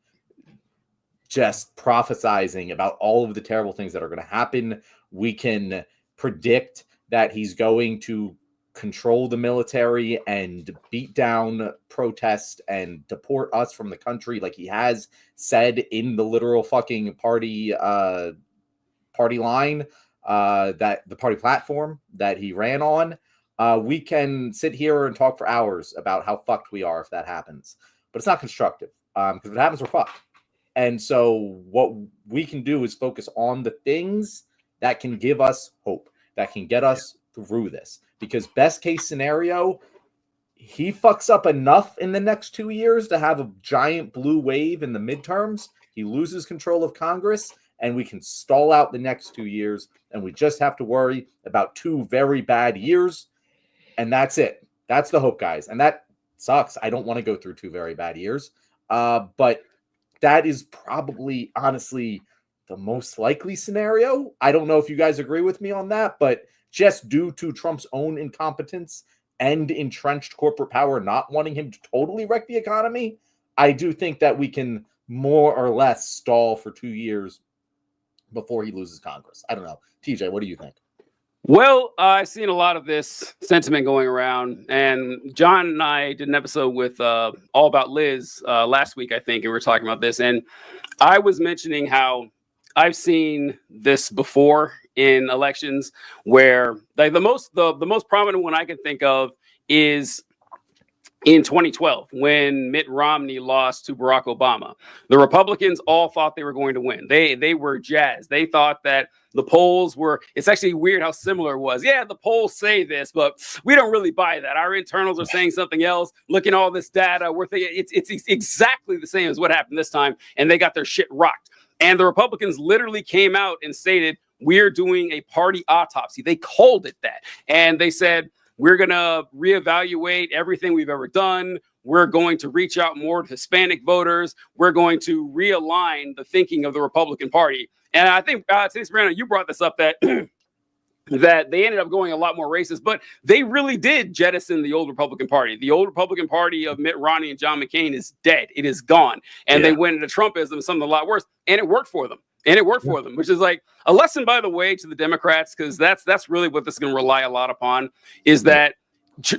just prophesizing about all of the terrible things that are going to happen. We can predict that he's going to control the military and beat down protest and deport us from the country, like he has said in the literal fucking party line, that the party platform that he ran on. We can sit here and talk for hours about how fucked we are if that happens, but it's not constructive, because if it happens, we're fucked. And so what we can do is focus on the things that can give us hope, that can get us through this. Because best case scenario, he fucks up enough in the next 2 years to have a giant blue wave in the midterms. He loses control of Congress, and we can stall out the next 2 years. And we just have to worry about 2 very bad years. And that's it. That's the hope, guys. And that sucks. I don't want to go through 2 very bad years. But that is probably, honestly, the most likely scenario. I don't know if you guys agree with me on that, but just due to Trump's own incompetence and entrenched corporate power not wanting him to totally wreck the economy, I do think that we can more or less stall for 2 years before he loses Congress. I don't know. TJ, what do you think? Well, I've seen a lot of this sentiment going around, and John and I did an episode with All About Liz last week, I think, and we were talking about this, and I was mentioning how I've seen this before in elections, where like the most prominent one I can think of is in 2012, when Mitt Romney lost to Barack Obama. The Republicans all thought they were going to win. They were jazzed. They thought that the polls were, it's actually weird how similar it was. Yeah, the polls say this, but we don't really buy that. Our internals are saying something else. Looking at all this data, we're thinking it's exactly the same as what happened this time, and they got their shit rocked. And the Republicans literally came out and stated, we're doing a party autopsy. They called it that. And they said, we're going to reevaluate everything we've ever done. We're going to reach out more to Hispanic voters. We're going to realign the thinking of the Republican Party. And I think, since Brandon, you brought this up, that that they ended up going a lot more racist, but they really did jettison the old Republican Party. The old Republican Party of Mitt Romney and John McCain is dead. It is gone. And they went into Trumpism, something a lot worse, and it worked for them. Which is like a lesson, by the way, to the Democrats, because that's really what this is going to rely a lot upon, is that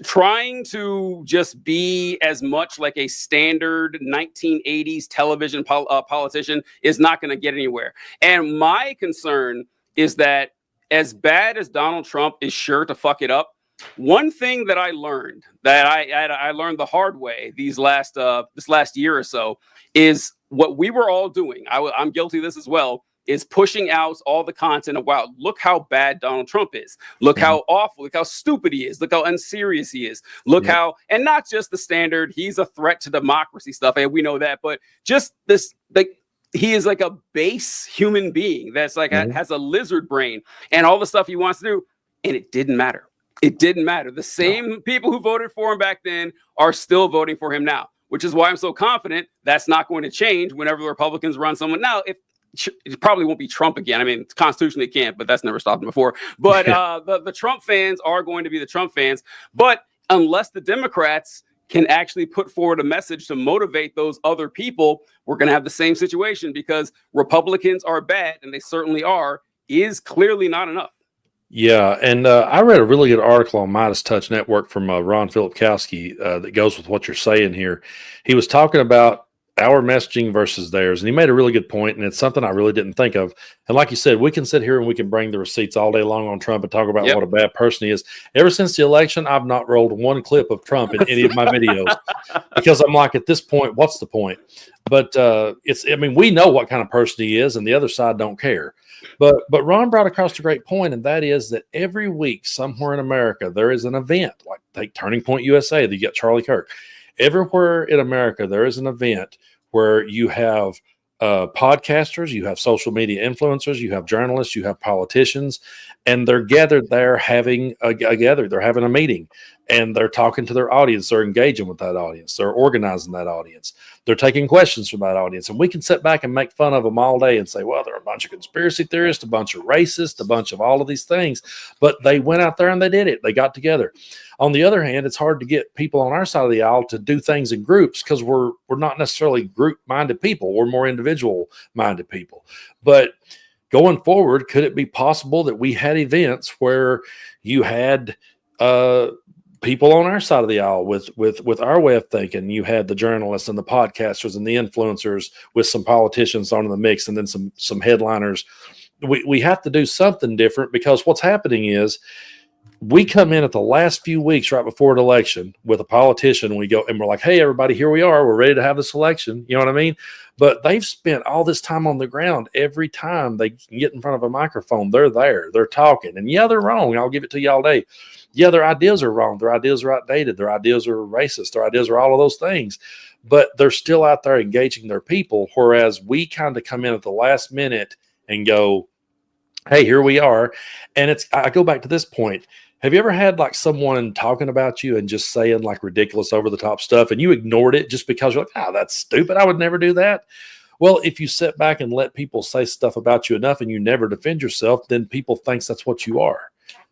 trying to just be as much like a standard 1980s television politician is not going to get anywhere. And my concern is that as bad as Donald Trump is sure to fuck it up, one thing that I learned, that I learned the hard way this last year or so, is what we were all doing. I'm guilty of this as well, is pushing out all the content of, wow, look how bad Donald Trump is. Look how awful, look how stupid he is. Look how unserious he is. Look how, and not just the standard, he's a threat to democracy stuff, and we know that, but just this, like, he is like a base human being that's like has a lizard brain and all the stuff he wants to do. And it didn't matter. It didn't matter. The same people who voted for him back then are still voting for him now, which is why I'm so confident that's not going to change whenever the Republicans run someone. Now, it probably won't be Trump again. I mean, constitutionally it can't, but that's never stopped him before. But the Trump fans are going to be the Trump fans. But unless the Democrats can actually put forward a message to motivate those other people, we're going to have the same situation, because Republicans are bad, and they certainly are, is clearly not enough. Yeah, and I read a really good article on Midas Touch Network from Ron Filipkowski that goes with what you're saying here. He was talking about our messaging versus theirs, and he made a really good point, and it's something I really didn't think of. And like you said, we can sit here and we can bring the receipts all day long on Trump and talk about what a bad person he is. Ever since the election, I've not rolled one clip of Trump in any of my videos, because I'm like, at this point, what's the point? But we know what kind of person he is, and the other side don't care. But Ron brought across a great point, and that is that every week somewhere in America there is an event, like take Turning Point USA, you get Charlie Kirk. Everywhere in America there is an event where you have podcasters, you have social media influencers, you have journalists, you have politicians, and they're gathered there having they're having a meeting, and they're talking to their audience. They're engaging with that audience. They're organizing that audience. They're taking questions from that audience. And we can sit back and make fun of them all day and say, well, they're a bunch of conspiracy theorists, a bunch of racists, a bunch of all of these things. But they went out there and they did it. They got together. On the other hand, it's hard to get people on our side of the aisle to do things in groups, because we're not necessarily group-minded people. We're more individual-minded people. But going forward, could it be possible that we had events where you had people on our side of the aisle with our way of thinking? You had the journalists and the podcasters and the influencers with some politicians on in the mix, and then some headliners. We have to do something different, because what's happening is we come in at the last few weeks right before an election with a politician, and we go and we're like, hey, everybody, here we are. We're ready to have this election. You know what I mean? But they've spent all this time on the ground. Every time they get in front of a microphone, they're there. They're talking. And yeah, they're wrong. I'll give it to you all day. Yeah, their ideas are wrong. Their ideas are outdated. Their ideas are racist. Their ideas are all of those things. But they're still out there engaging their people, whereas we kind of come in at the last minute and go, hey, here we are. And I go back to this point. Have you ever had like someone talking about you and just saying like ridiculous over the top stuff, and you ignored it just because you're like, that's stupid, I would never do that? Well, if you sit back and let people say stuff about you enough and you never defend yourself, then people think that's what you are.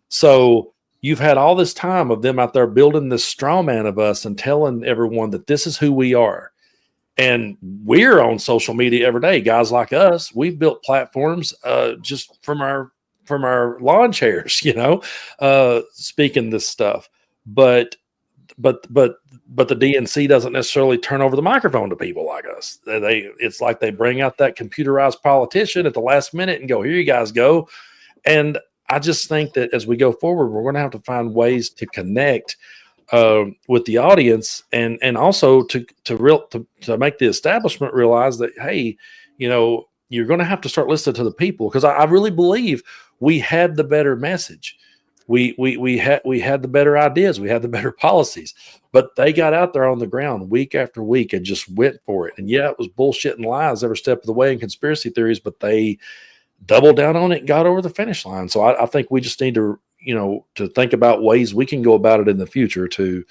So you've had all this time of them out there building this straw man of us and telling everyone that this is who we are. And we're on social media every day. Guys like us, we've built platforms just from our lawn chairs, speaking this stuff. But the DNC doesn't necessarily turn over the microphone to people like us. It's like they bring out that computerized politician at the last minute and go, here you guys go. And I just think that as we go forward, we're going to have to find ways to connect with the audience, and also to make the establishment realize that, hey, you're going to have to start listening to the people, because I really believe we had the better message. We had the better ideas. We had the better policies, but they got out there on the ground week after week and just went for it. And yeah, it was bullshit and lies every step of the way and conspiracy theories, but they doubled down on it and got over the finish line. So I think we just need to, to think about ways we can go about it in the future to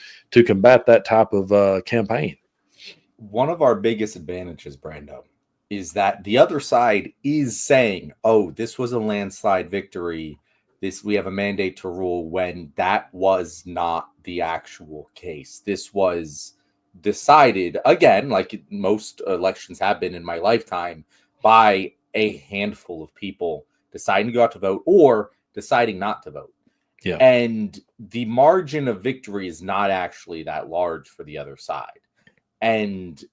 combat that type of campaign. One of our biggest advantages, Brando, is that the other side is saying, oh, this was a landslide victory. We have a mandate to rule, when that was not the actual case. This was decided, again, like most elections have been in my lifetime, by a handful of people deciding to go out to vote or deciding not to vote. Yeah. And the margin of victory is not actually that large for the other side. And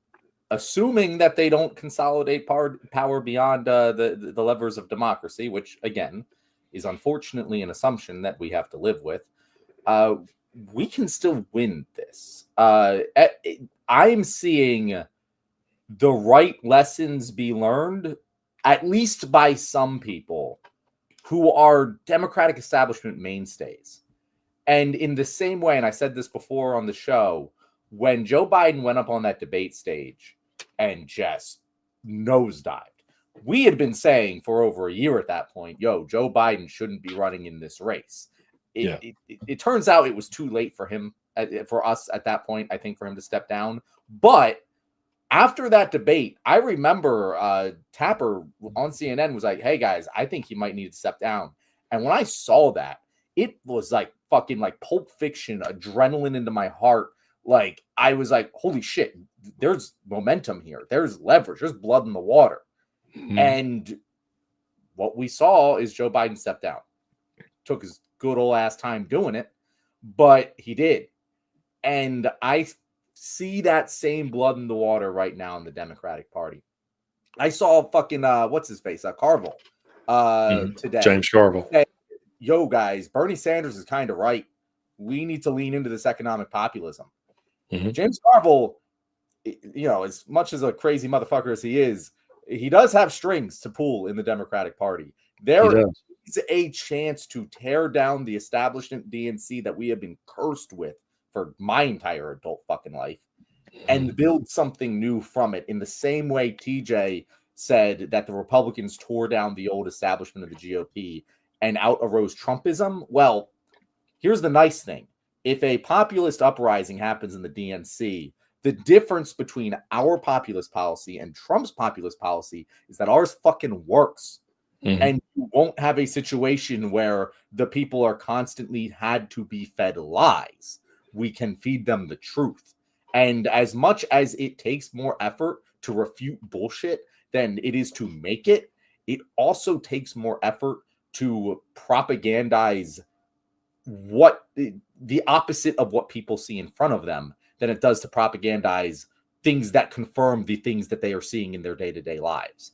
assuming that they don't consolidate power beyond the levers of democracy, which, again, is unfortunately an assumption that we have to live with, we can still win this. I'm seeing the right lessons be learned, at least by some people who are Democratic establishment mainstays. And in the same way, and I said this before on the show, when Joe Biden went up on that debate stage and just nosedived, we had been saying for over a year at that point, Joe Biden shouldn't be running in this race. It turns out it was too late for him, for us at that point, I think, for him to step down. But after that debate, I remember Tapper on CNN was like, hey, guys, I think he might need to step down. And when I saw that, it was like fucking like Pulp Fiction, adrenaline into my heart. Like, I was like, holy shit, there's momentum here. There's leverage. There's blood in the water. Mm-hmm. And what we saw is Joe Biden stepped down. Took his good old ass time doing it, but he did. And I see that same blood in the water right now in the Democratic Party. I saw fucking what's his face, Carville today. James Carville. Say, yo, guys, Bernie Sanders is kind of right. We need to lean into this economic populism. Mm-hmm. James Carville, as much as a crazy motherfucker as he is, he does have strings to pull in the Democratic Party. There is a chance to tear down the establishment DNC that we have been cursed with for my entire adult fucking life and build something new from it, in the same way TJ said that the Republicans tore down the old establishment of the GOP and out arose Trumpism. Well, here's the nice thing. If a populist uprising happens in the DNC, the difference between our populist policy and Trump's populist policy is that ours fucking works. Mm-hmm. And you won't have a situation where the people are constantly had to be fed lies. We can feed them the truth. And as much as it takes more effort to refute bullshit than it is to make it, it also takes more effort to propagandize what the opposite of what people see in front of them than it does to propagandize things that confirm the things that they are seeing in their day-to-day lives.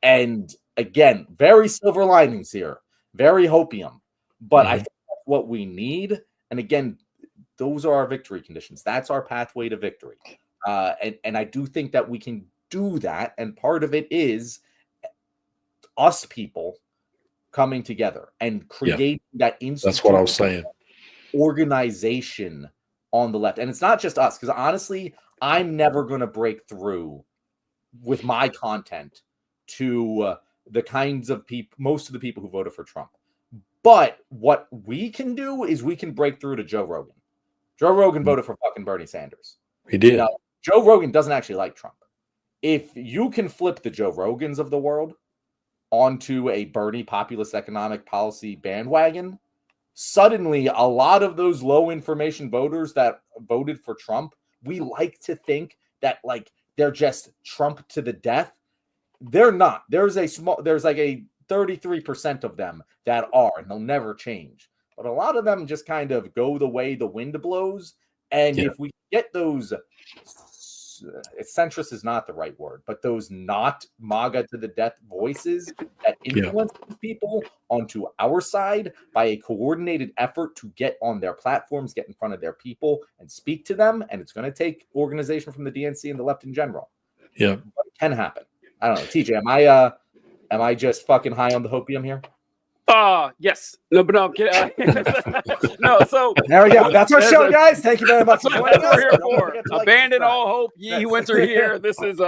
And again, very silver linings here, very hopium, but I think that's what we need. And again, those are our victory conditions. That's our pathway to victory. And I do think that we can do that. And part of it is us people coming together and creating that institution. That's what I was saying. Organization on the left. And it's not just us, because honestly, I'm never going to break through with my content to the kinds of people, most of the people who voted for Trump. But what we can do is we can break through to Joe Rogan. Joe Rogan voted for fucking Bernie Sanders. He did. Joe Rogan doesn't actually like Trump. If you can flip the Joe Rogans of the world onto a Bernie populist economic policy bandwagon, suddenly a lot of those low information voters that voted for Trump, we like to think that like they're just Trump to the death. They're not. There's like a 33% of them that are, and they'll never change. But a lot of them just kind of go the way the wind blows. And if we get those, centrist is not the right word, but those not MAGA to the death voices that influence people onto our side by a coordinated effort to get on their platforms, get in front of their people and speak to them. And it's going to take organization from the DNC and the left in general. Yeah. But it can happen. I don't know. TJ, am I just fucking high on the hopium here? Yes. No, but no. No, so there we go. That's our show, guys. Thank you very much. That's what we're here for. Abandon all hope, ye who winter here. This is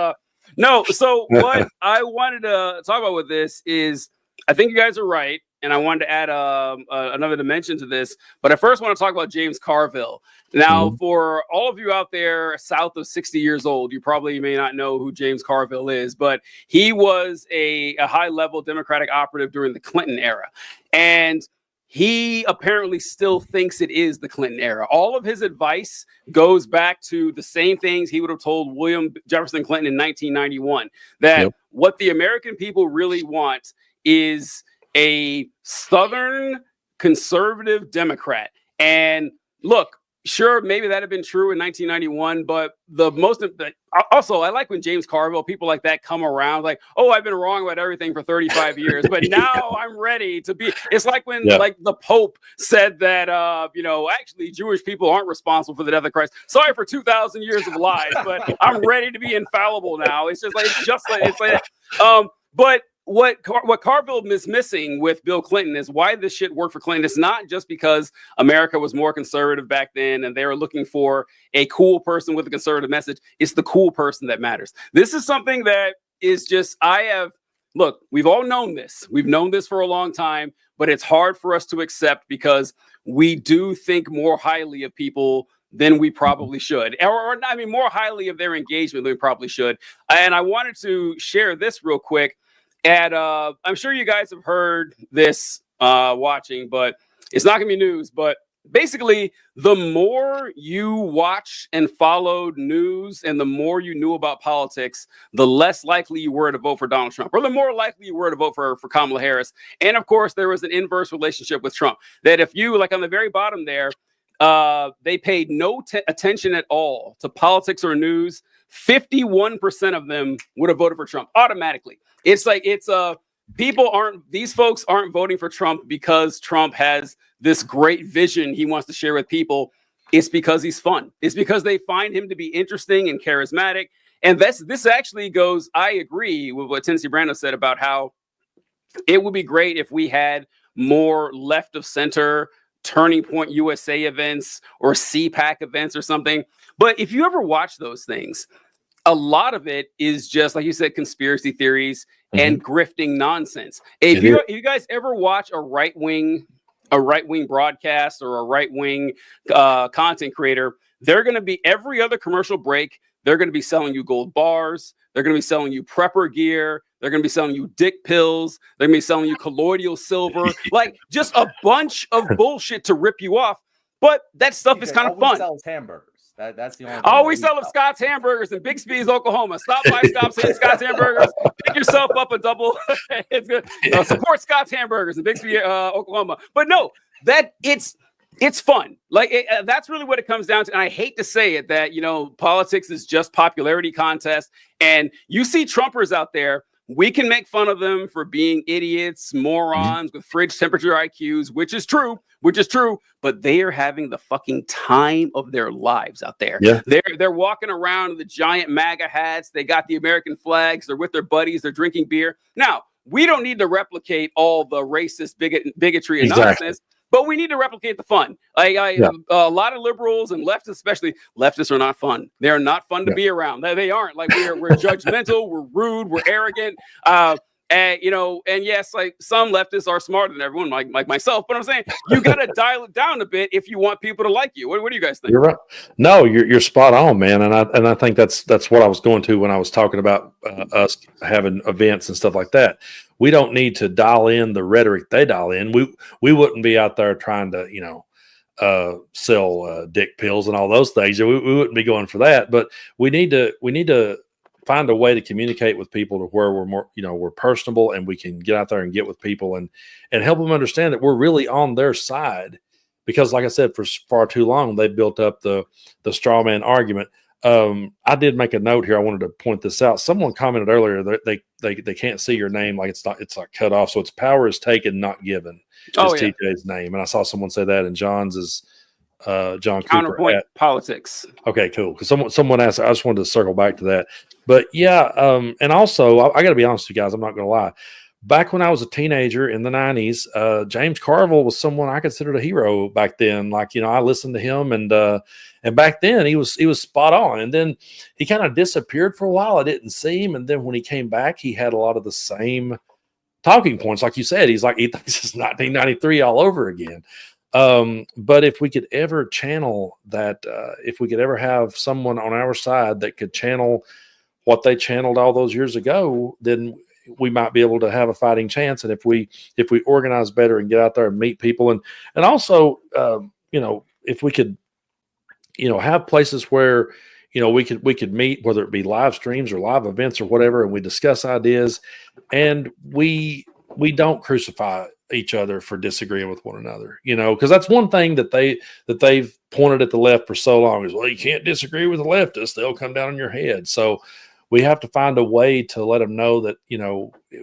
no. So what I wanted to talk about with this is I think you guys are right. And I wanted to add another dimension to this. But I first want to talk about James Carville. Now, for all of you out there south of 60 years old, you probably may not know who James Carville is, but he was a high-level Democratic operative during the Clinton era. And he apparently still thinks it is the Clinton era. All of his advice goes back to the same things he would have told William Jefferson Clinton in 1991, that what the American people really want is a Southern conservative Democrat. And look, sure, maybe that had been true in 1991, but also, I like when James Carville, people like that come around like, oh, I've been wrong about everything for 35 years, but now I'm ready to be. It's like when like the Pope said that, actually Jewish people aren't responsible for the death of Christ. Sorry for 2,000 years of lies, but I'm ready to be infallible now. It's like, but what Carville is missing with Bill Clinton is why this shit worked for Clinton. It's not just because America was more conservative back then and they were looking for a cool person with a conservative message. It's the cool person that matters. This is something that is just, look, we've all known this. We've known this for a long time, but it's hard for us to accept because we do think more highly of people than we probably should, or more highly of their engagement than we probably should. And I wanted to share this real quick. And I'm sure you guys have heard this watching, but it's not going to be news. But basically, the more you watch and followed news and the more you knew about politics, the less likely you were to vote for Donald Trump, or the more likely you were to vote for Kamala Harris. And of course, there was an inverse relationship with Trump, that if you, like on the very bottom there, they paid no attention at all to politics or news, 51% of them would have voted for Trump automatically. It's like, these folks aren't voting for Trump because Trump has this great vision he wants to share with people. It's because he's fun. It's because they find him to be interesting and charismatic. And this actually goes, I agree with what Tennessee Brando said about how it would be great if we had more left of center Turning Point USA events or CPAC events or something. But if you ever watch those things, a lot of it is just, like you said, conspiracy theories and grifting nonsense. If you guys ever watch a right-wing broadcast or a right-wing content creator, they're going to be, every other commercial break, they're going to be selling you gold bars. They're going to be selling you prepper gear. They're going to be selling you dick pills. They're going to be selling you colloidal silver, like just a bunch of bullshit to rip you off. But that stuff is kind of fun. Sells hamburgers. That's the only thing. Always sell them Scott's Hamburgers in Bixby's, Oklahoma. Stop by Scott's Hamburgers. Pick yourself up a double. It's good. Support Scott's Hamburgers in Bixby, Oklahoma. But no, it's fun. Like that's really what it comes down to. And I hate to say it, that politics is just popularity contest. And you see Trumpers out there. We can make fun of them for being idiots, morons with fridge temperature IQs, which is true, but they are having the fucking time of their lives out there. Yeah. They're walking around in the giant MAGA hats. They got the American flags. They're with their buddies. They're drinking beer. Now, we don't need to replicate all the racist bigotry and nonsense, but we need to replicate the fun. A lot of liberals and leftists, especially leftists, are not fun. They are not fun to be around. They aren't. Like we're judgmental, we're rude, we're arrogant. And yes, like some leftists are smarter than everyone, like myself. But I'm saying you got to dial it down a bit if you want people to like you. What do you guys think? You're right. No, you're spot on, man. And I think that's what I was going to when I was talking about us having events and stuff like that. We don't need to dial in the rhetoric they dial in. We wouldn't be out there trying to sell dick pills and all those things. We wouldn't be going for that. But we need to find a way to communicate with people to where we're more, we're personable and we can get out there and get with people and help them understand that we're really on their side. Because like I said, for far too long, they built up the straw man argument. I did make a note here. I wanted to point this out. Someone commented earlier that they can't see your name, like it's like cut off. So it's power is taken, not given. TJ's name. And I saw someone say that, and John's is John Counterpoint Cooper Politics. Okay, cool. Because someone asked, I just wanted to circle back to that. But yeah, and also I got to be honest with you guys. I'm not going to lie. Back when I was a teenager in the 90s, James Carville was someone I considered a hero back then. Like, I listened to him and back then he was spot on. And then he kind of disappeared for a while. I didn't see him. And then when he came back, he had a lot of the same talking points. Like you said, he thinks it's 1993 all over again. But if we could ever channel that, if we could ever have someone on our side that could channel what they channeled all those years ago, then we might be able to have a fighting chance. And if we organize better and get out there and meet people, and also, if we could, have places where, we could meet, whether it be live streams or live events or whatever, and we discuss ideas, and we don't crucify each other for disagreeing with one another, because that's one thing that they've pointed at the left for so long is, well, you can't disagree with the leftists, they'll come down on your head. So we have to find a way to let them know that,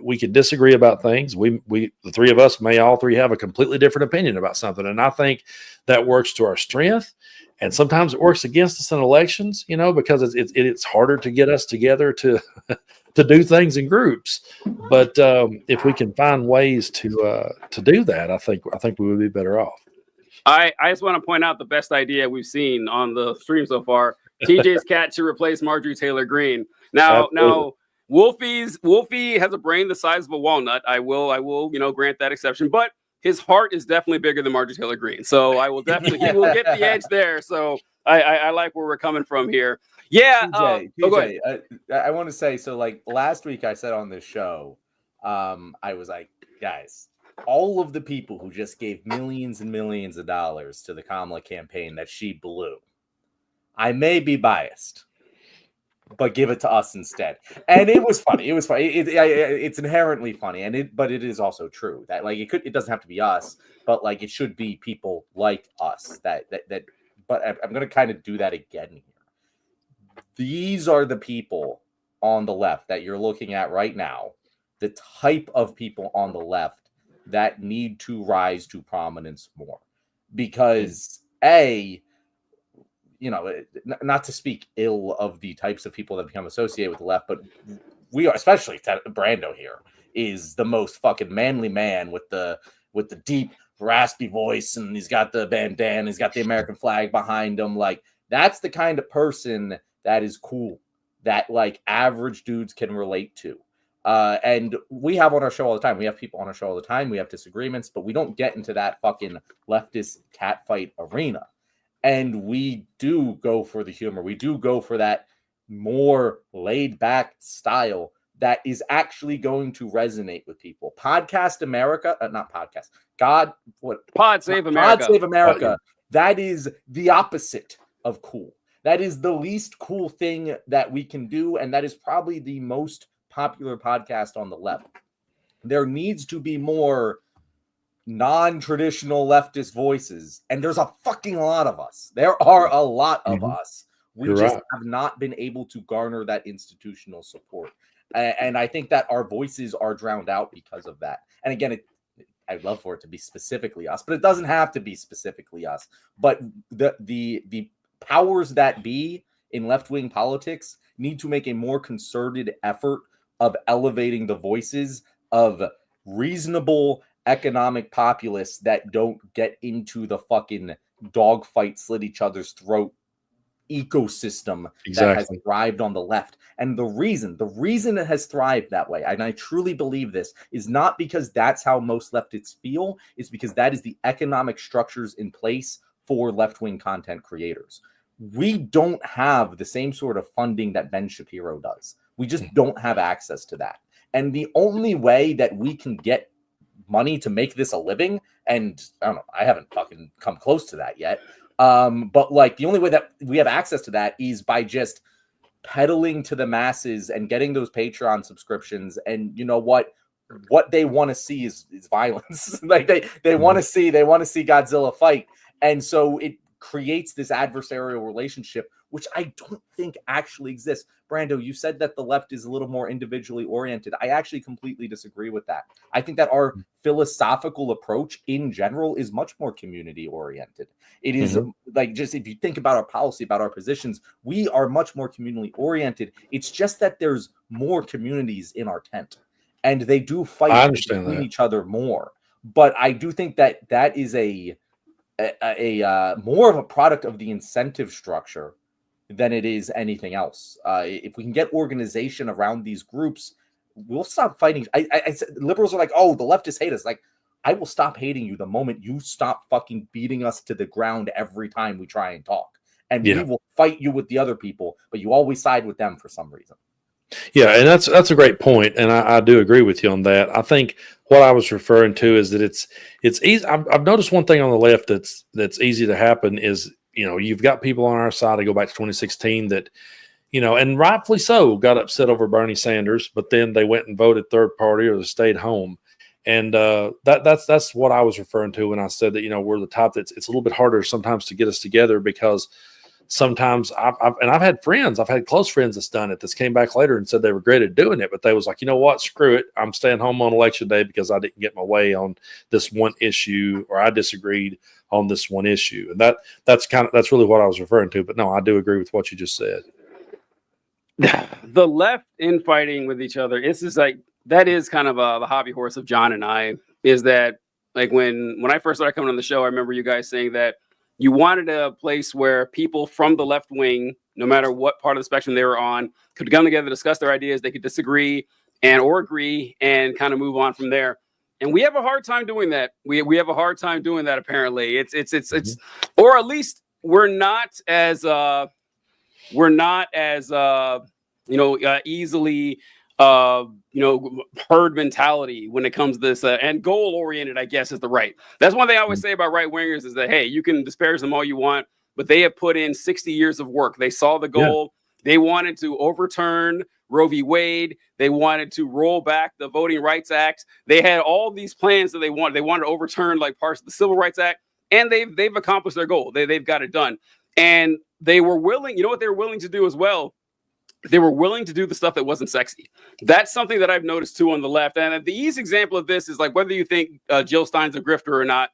we can disagree about things. The three of us may all three have a completely different opinion about something. And I think that works to our strength. And sometimes it works against us in elections, because it's harder to get us together to do things in groups. But if we can find ways to do that, I think we would be better off. I just want to point out the best idea we've seen on the stream so far. TJ's cat to replace Marjorie Taylor Greene. Now, Wolfie has a brain the size of a walnut. I will, grant that exception. But his heart is definitely bigger than Marjorie Taylor Greene. So I will definitely, he will get the edge there. So I like where we're coming from here. Yeah. TJ, I want to say, so like last week I said on this show, I was like, guys, all of the people who just gave millions and millions of dollars to the Kamala campaign that she blew, I may be biased, but give it to us instead. And it was funny. It was funny. It's inherently funny, but it is also true that like it doesn't have to be us, but like it should be people like us that. But I'm going to kind of do that again here. These are the people on the left that you're looking at right now, the type of people on the left that need to rise to prominence more, because not to speak ill of the types of people that become associated with the left, but we are, especially Brando here, is the most fucking manly man with the deep raspy voice, and he's got the bandana, he's got the American flag behind him. Like, that's the kind of person that is cool, that like average dudes can relate to. And we have on our show all the time. We have people on our show all the time. We have disagreements, but we don't get into that fucking leftist catfight arena. And we do go for the humor. We do go for that more laid back style that is actually going to resonate with people. Podcast America, not podcast. God, what? Pod Save America. Pod Save America. That is the opposite of cool. That is the least cool thing that we can do, and that is probably the most popular podcast on the left. There needs to be more non-traditional leftist voices, and there's a fucking lot of us. There are a lot of us. We have not been able to garner that institutional support, and I think that our voices are drowned out because of that. And again, I'd love for it to be specifically us, but it doesn't have to be specifically us. But the powers that be in left-wing politics need to make a more concerted effort of elevating the voices of reasonable economic populists that don't get into the fucking dogfight, slit each other's throat ecosystem that has thrived on the left. And the reason it has thrived that way, and I truly believe this, is not because that's how most leftists feel. It's because that is the economic structures in place for left-wing content creators. We don't have the same sort of funding that Ben Shapiro does. We just don't have access to that. And the only way that we can get money to make this a living, and I don't know, I haven't fucking come close to that yet, but like the only way that we have access to that is by just peddling to the masses and getting those Patreon subscriptions. And you know what they want to see is violence. Like they want to see Godzilla fight. And so it creates this adversarial relationship, which I don't think actually exists. Brando, you said that the left is a little more individually oriented. I actually completely disagree with that. I think that our philosophical approach in general is much more community oriented. It is like, just if you think about our policy, about our positions, we are much more communally oriented. It's just that there's more communities in our tent, and they do fight between each other more. But I do think that that is a more of a product of the incentive structure than it is anything else. If we can get organization around these groups, we'll stop fighting. I said liberals are like, oh, the leftists hate us. Like, I will stop hating you the moment you stop fucking beating us to the ground every time we try and talk. And we will fight you with the other people, but you always side with them for some reason. Yeah, and that's a great point, and I do agree with you on that. I think what I was referring to is that it's easy. I've noticed one thing on the left that's easy to happen is, you know, you've got people on our side. I go back to 2016 that, you know, and rightfully so, got upset over Bernie Sanders, but then they went and voted third party or they stayed home. And that's what I was referring to when I said that, you know, we're the type that's it's a little bit harder sometimes to get us together because sometimes I've had friends, I've had close friends that's done it, that's came back later and said they regretted doing it, but they was like, you know what, screw it. I'm staying home on election day because I didn't get my way on this one issue, or I disagreed on this one issue. And that's really what I was referring to. But no, I do agree with what you just said. The left infighting with each other, it's just like, that is kind of the hobby horse of John and I, is that like when I first started coming on the show, I remember you guys saying that you wanted a place where people from the left wing, no matter what part of the spectrum they were on, could come together, discuss their ideas. They could disagree or agree and kind of move on from there. And we have a hard time doing that. We have a hard time doing that. Apparently, it's or at least we're not as easily herd mentality when it comes to this and goal oriented, I guess, is the right. That's one thing I always say about right wingers is that, hey, you can disparage them all you want, but they have put in 60 years of work. They saw the goal. Yeah. They wanted to overturn Roe v. Wade. They wanted to roll back the Voting Rights Act. They had all these plans that they wanted. They wanted to overturn like parts of the Civil Rights Act, and they've accomplished their goal. They've got it done. And they were willing, you know what they were willing to do as well? They were willing to do the stuff that wasn't sexy. That's something that I've noticed too on the left. And the easy example of this is like whether you think Jill Stein's a grifter or not,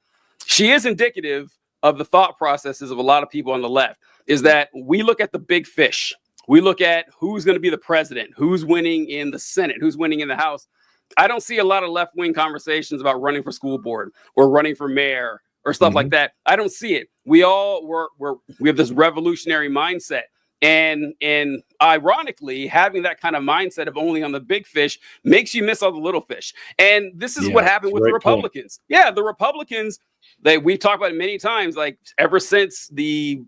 she is indicative of the thought processes of a lot of people on the left, is that we look at the big fish. We look at who's going to be the president, who's winning in the Senate, who's winning in the House. I don't see a lot of left-wing conversations about running for school board or running for mayor or stuff like that. I don't see it. We have this revolutionary mindset. And ironically, having that kind of mindset of only on the big fish makes you miss all the little fish. And this is what happened with the Republicans. Point. Yeah, the Republicans, we've talked about it many times, like ever since the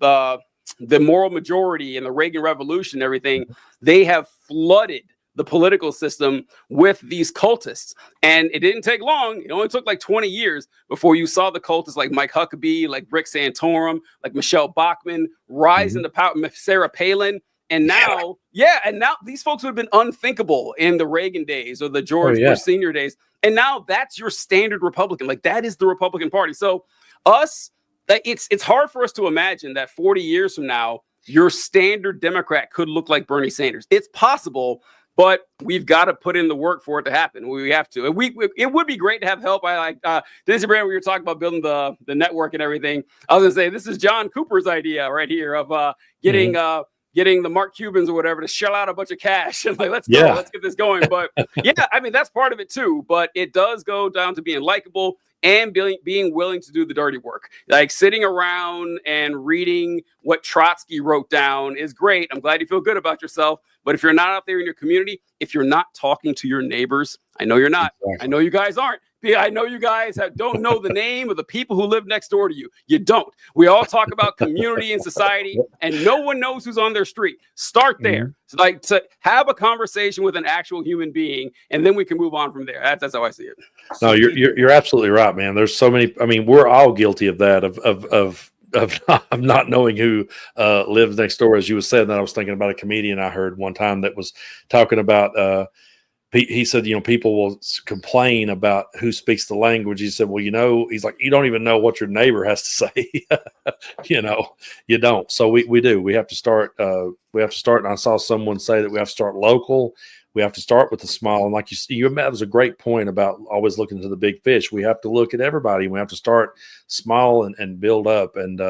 moral majority and the Reagan Revolution and everything, they have flooded the political system with these cultists. And it didn't take long. It only took like 20 years before you saw the cultists like Mike Huckabee, like Rick Santorum, like Michelle Bachmann rise into power, Sarah Palin. And now, and now these folks would have been unthinkable in the Reagan days or the George Bush Sr. days. And now that's your standard Republican. Like that is the Republican Party. So it's hard for us to imagine that 40 years from now, your standard Democrat could look like Bernie Sanders. It's possible, but we've got to put in the work for it to happen. We have to. It would be great to have help. I like Dennis Brand, we were talking about building the network and everything. I was going to say, this is John Cooper's idea right here of getting the Mark Cubans or whatever to shell out a bunch of cash and like, let's go, let's get this going. But I mean, that's part of it too. But it does go down to being likable and being willing to do the dirty work. Like sitting around and reading what Trotsky wrote down is great. I'm glad you feel good about yourself. But if you're not out there in your community, if you're not talking to your neighbors, I know you're not. Exactly. I know you guys aren't. I know you guys don't know the name of the people who live next door to you. You don't. We all talk about community and society, and no one knows who's on their street. Start there. Like to have a conversation with an actual human being, and then we can move on from there. That's how I see it. No, you're absolutely right, man. There's so many. I mean, we're all guilty of that. Of not knowing who lives next door. As you were saying that, I was thinking about a comedian I heard one time that was talking about. He said, people will complain about who speaks the language. He said, well, he's like, you don't even know what your neighbor has to say. You don't. So we do. We have to start. And I saw someone say that we have to start local. We have to start with the small. And like that was a great point about always looking to the big fish. We have to look at everybody. We have to start small and build up. And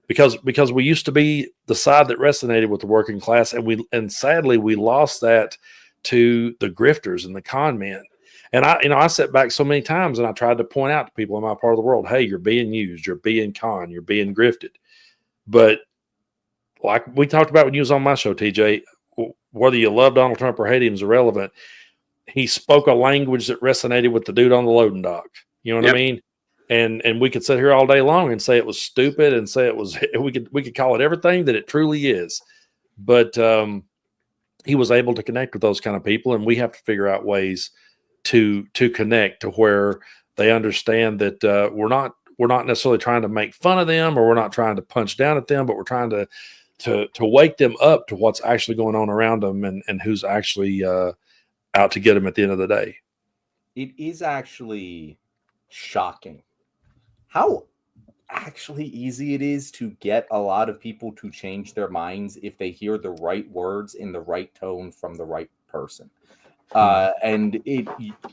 because we used to be the side that resonated with the working class, and sadly we lost that to the grifters and the con men. And I sat back so many times and I tried to point out to people in my part of the world, hey, you're being used, you're being con, you're being grifted. But like we talked about when you was on my show, TJ, whether you love Donald Trump or hate him is irrelevant. he spoke a language that resonated with the dude on the loading dock. You know what I mean? And we could sit here all day long and say it was stupid and say it was, we could call it everything that it truly is. But he was able to connect with those kind of people, and we have to figure out ways to connect to where they understand that we're not necessarily trying to make fun of them, or we're not trying to punch down at them, but we're trying to wake them up to what's actually going on around them, and who's actually out to get them at the end of the day. It is actually shocking how actually easy it is to get a lot of people to change their minds if they hear the right words in the right tone from the right person. And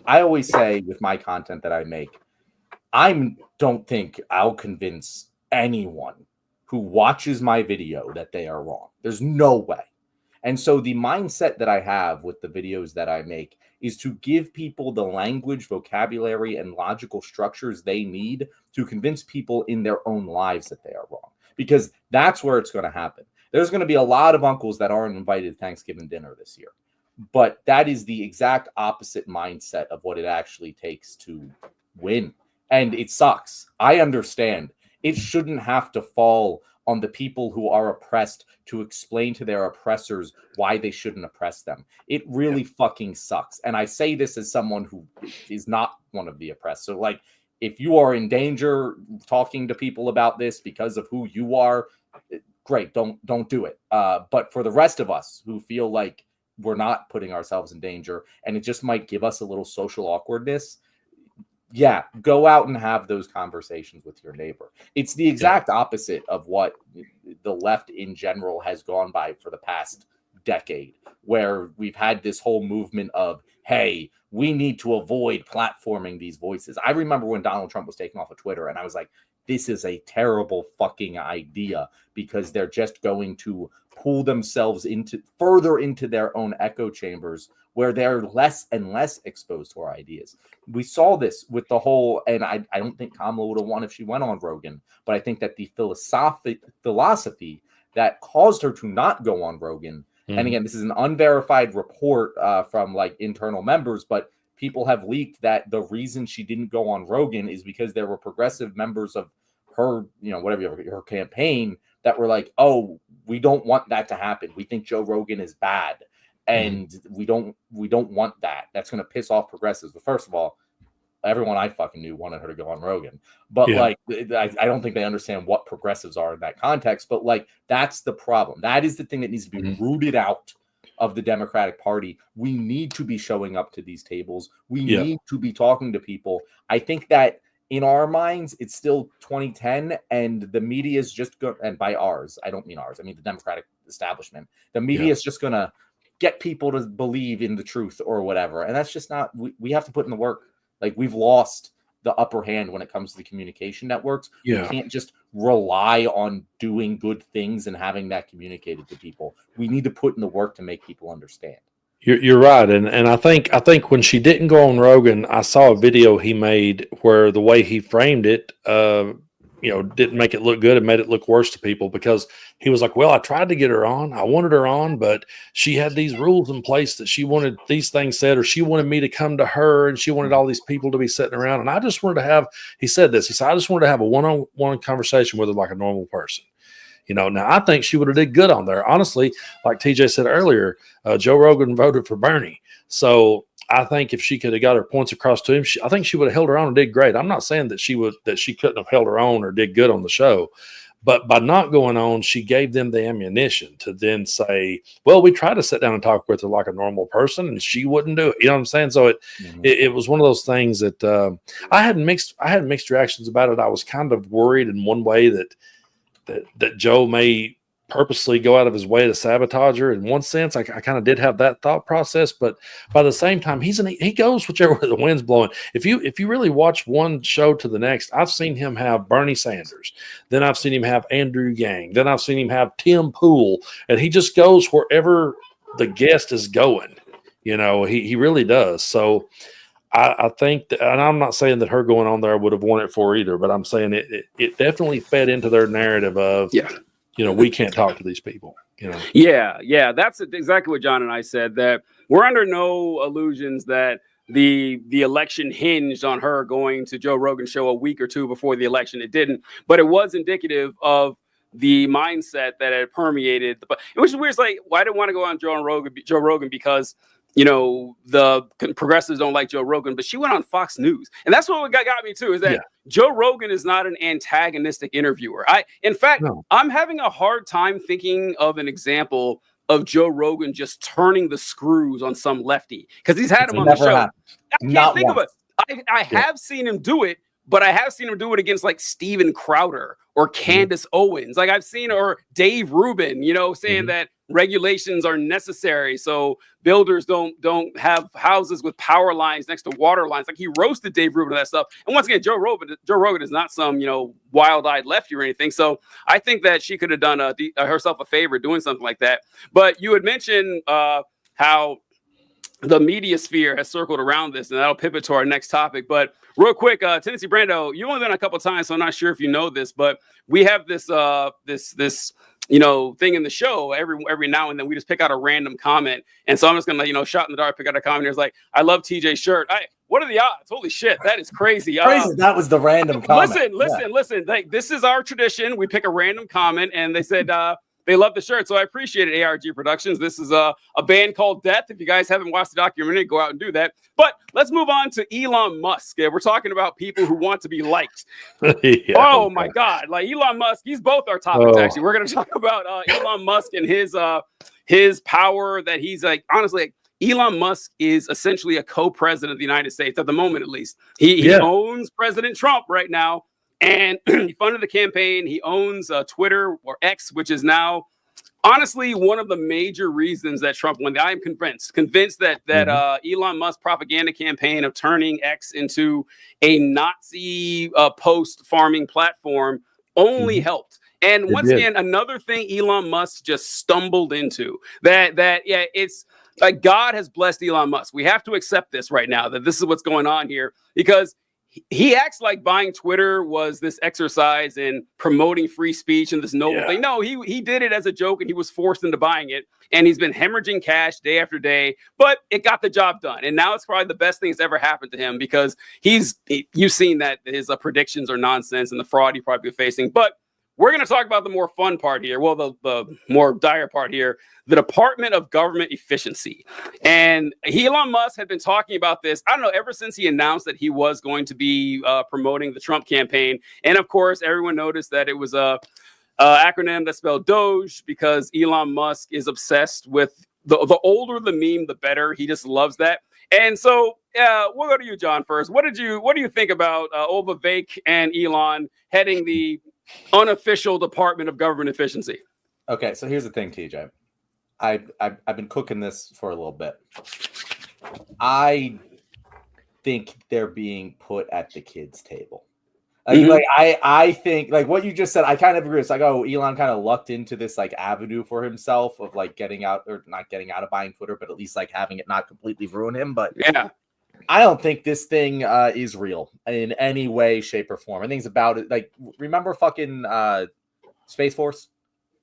I always say with my content that I make, don't think I'll convince anyone who watches my video that they are wrong. There's no way. And so the mindset that I have with the videos that I make is to give people the language, vocabulary, and logical structures they need to convince people in their own lives that they are wrong. Because that's where it's going to happen. There's going to be a lot of uncles that aren't invited to Thanksgiving dinner this year. But that is the exact opposite mindset of what it actually takes to win. And it sucks. I understand. It shouldn't have to fall on the people who are oppressed to explain to their oppressors why they shouldn't oppress them. It really fucking sucks. And I say this as someone who is not one of the oppressed. So, like, if you are in danger talking to people about this because of who you are, great, don't do it. But for the rest of us who feel like we're not putting ourselves in danger and it just might give us a little social awkwardness, yeah, go out and have those conversations with your neighbor. It's the exact opposite of what the left in general has gone by for the past decade, where we've had this whole movement of, hey, we need to avoid platforming these voices. I remember when Donald Trump was taken off of Twitter, and I was like, this is a terrible fucking idea, because they're just going to pull themselves further into their own echo chambers where they're less and less exposed to our ideas. We saw this with the whole, and I don't think Kamala would have won if she went on Rogan, but I think that the philosophy that caused her to not go on Rogan, and again, this is an unverified report from like internal members, but people have leaked that the reason she didn't go on Rogan is because there were progressive members of her, her campaign that were like, oh, we don't want that to happen. We think Joe Rogan is bad. And we don't want that. That's going to piss off progressives. But first of all, everyone I fucking knew wanted her to go on Rogan. But like, I don't think they understand what progressives are in that context. But like, that's the problem. That is the thing that needs to be rooted out of the Democratic Party. We need to be showing up to these tables. We need to be talking to people. I think that in our minds, it's still 2010, and the media is just going, and by ours, I don't mean ours, I mean the Democratic establishment. The media is just going to get people to believe in the truth or whatever. And that's just not, we have to put in the work. Like, we've lost the upper hand when it comes to the communication networks. You can't just rely on doing good things and having that communicated to people. We need to put in the work to make people understand. You're right, and I think when she didn't go on Rogan, I saw a video he made where the way he framed it, didn't make it look good and made it look worse to people, because he was like, well, I tried to get her on, I wanted her on, but she had these rules in place that she wanted these things said, or she wanted me to come to her, and she wanted all these people to be sitting around, and I just wanted to have, he said, I just wanted to have a one-on-one conversation with her like a normal person. Now I think she would have did good on there. Honestly, like TJ said earlier, Joe Rogan voted for Bernie. So I think if she could have got her points across to him, I think she would have held her own and did great. I'm not saying that she couldn't have held her own or did good on the show, but by not going on, she gave them the ammunition to then say, well, we tried to sit down and talk with her like a normal person, and she wouldn't do it. You know what I'm saying? So it was one of those things that I had mixed reactions about it. I was kind of worried in one way that Joe may purposely go out of his way to sabotage her. In one sense, I kind of did have that thought process, but by the same time, he goes whichever way the wind's blowing. If you really watch one show to the next, I've seen him have Bernie Sanders, then I've seen him have Andrew Yang, then I've seen him have Tim Pool, and he just goes wherever the guest is going. He really does. So I think that, and I'm not saying that her going on there would have won it for either, but I'm saying it definitely fed into their narrative of, we can't talk to these people. Yeah, that's exactly what John and I said, that we're under no illusions that the election hinged on her going to Joe Rogan's show a week or two before the election. It didn't, but it was indicative of the mindset that had permeated. Which is weird. It's like, why didn't want to go on Joe Rogan because the progressives don't like Joe Rogan, but she went on Fox News, and that's what got me too. Is that Joe Rogan is not an antagonistic interviewer. In fact, I'm having a hard time thinking of an example of Joe Rogan just turning the screws on some lefty, because he's had him on the show. I can't think of it. I have seen him do it, but I have seen him do it against like Steven Crowder or Candace Owens. Like I've seen, or Dave Rubin, saying that regulations are necessary so builders don't have houses with power lines next to water lines. Like he roasted Dave Rubin and that stuff. And once again, Joe Rogan is not some wild-eyed lefty or anything. So I think that she could have done herself a favor doing something like that. But you had mentioned how the media sphere has circled around this, and that'll pivot to our next topic. But real quick, Tennessee Brando, you've only been a couple of times, so I'm not sure if you know this, but we have this thing in the show every now and then. We just pick out a random comment, and so I'm just gonna shot in the dark, pick out a comment. It's like, I love TJ's shirt. What are the odds? Holy shit, that is crazy. That was the random comment. Listen. Like, this is our tradition. We pick a random comment, and they said they love the shirt, so I appreciate it. ARG Productions. This is a band called Death. If you guys haven't watched the documentary, go out and do that. But let's move on to Elon Musk. We're talking about people who want to be liked. My God! Like Elon Musk, he's both our topics. Actually, we're going to talk about Elon Musk and his power. That he's like, honestly, Elon Musk is essentially a co-president of the United States at the moment, at least. He owns President Trump right now. And he funded the campaign. He owns Twitter, or X, which is now, honestly, one of the major reasons that Trump won. I am convinced that Elon Musk propaganda campaign of turning X into a Nazi post-farming platform only helped. And once again, another thing Elon Musk just stumbled into, it's like God has blessed Elon Musk. We have to accept this right now, that this is what's going on here, because he acts like buying Twitter was this exercise in promoting free speech and this noble thing. No, he did it as a joke, and he was forced into buying it. And he's been hemorrhaging cash day after day, but it got the job done. And now it's probably the best thing that's ever happened to him, because you've seen that his predictions are nonsense and the fraud he probably be facing. But we're going to talk about the more fun part here. Well, the more dire part here, the Department of Government Efficiency. And Elon Musk had been talking about this, I don't know, ever since he announced that he was going to be promoting the Trump campaign. And of course, everyone noticed that it was a acronym that spelled Doge, because Elon Musk is obsessed with the older the meme, the better. He just loves that. And so we'll go to you, John, first. What do you think about Vivek and Elon heading the unofficial Department of Government Efficiency? Okay, so here's the thing, TJ. I've been cooking this for a little bit. I think they're being put at the kids' table. I think, like what you just said, I kind of agree. It's like, Elon kind of lucked into this like avenue for himself of like getting out, or not getting out of buying Twitter, but at least like having it not completely ruin him. But I don't think this thing is real in any way, shape, or form. I think it's about it. Like, remember fucking Space Force?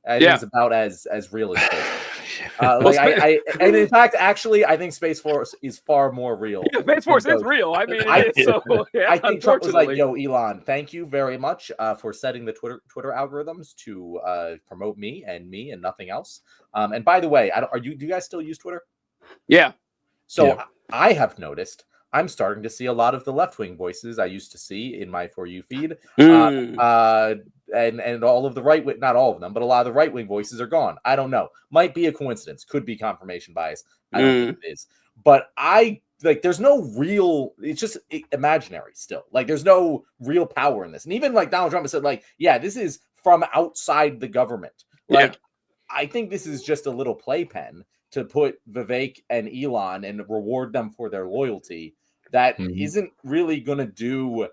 I think it's about as real as Space Force. And in fact, actually, I think Space Force is far more real. Yeah, Space Force is real. I mean, I think Trump was like, "Yo, Elon, thank you very much for setting the Twitter algorithms to promote me and nothing else." And by the way, do you guys still use Twitter? Yeah. So I have noticed I'm starting to see a lot of the left-wing voices I used to see in my For You feed. And all of the right-wing, not all of them, but a lot of the right-wing voices are gone. I don't know. Might be a coincidence. Could be confirmation bias. I don't think it is. But there's no real, it's just imaginary still. Like, there's no real power in this. And even like Donald Trump has said, like, this is from outside the government. Like, I think this is just a little playpen to put Vivek and Elon and reward them for their loyalty that isn't really going to do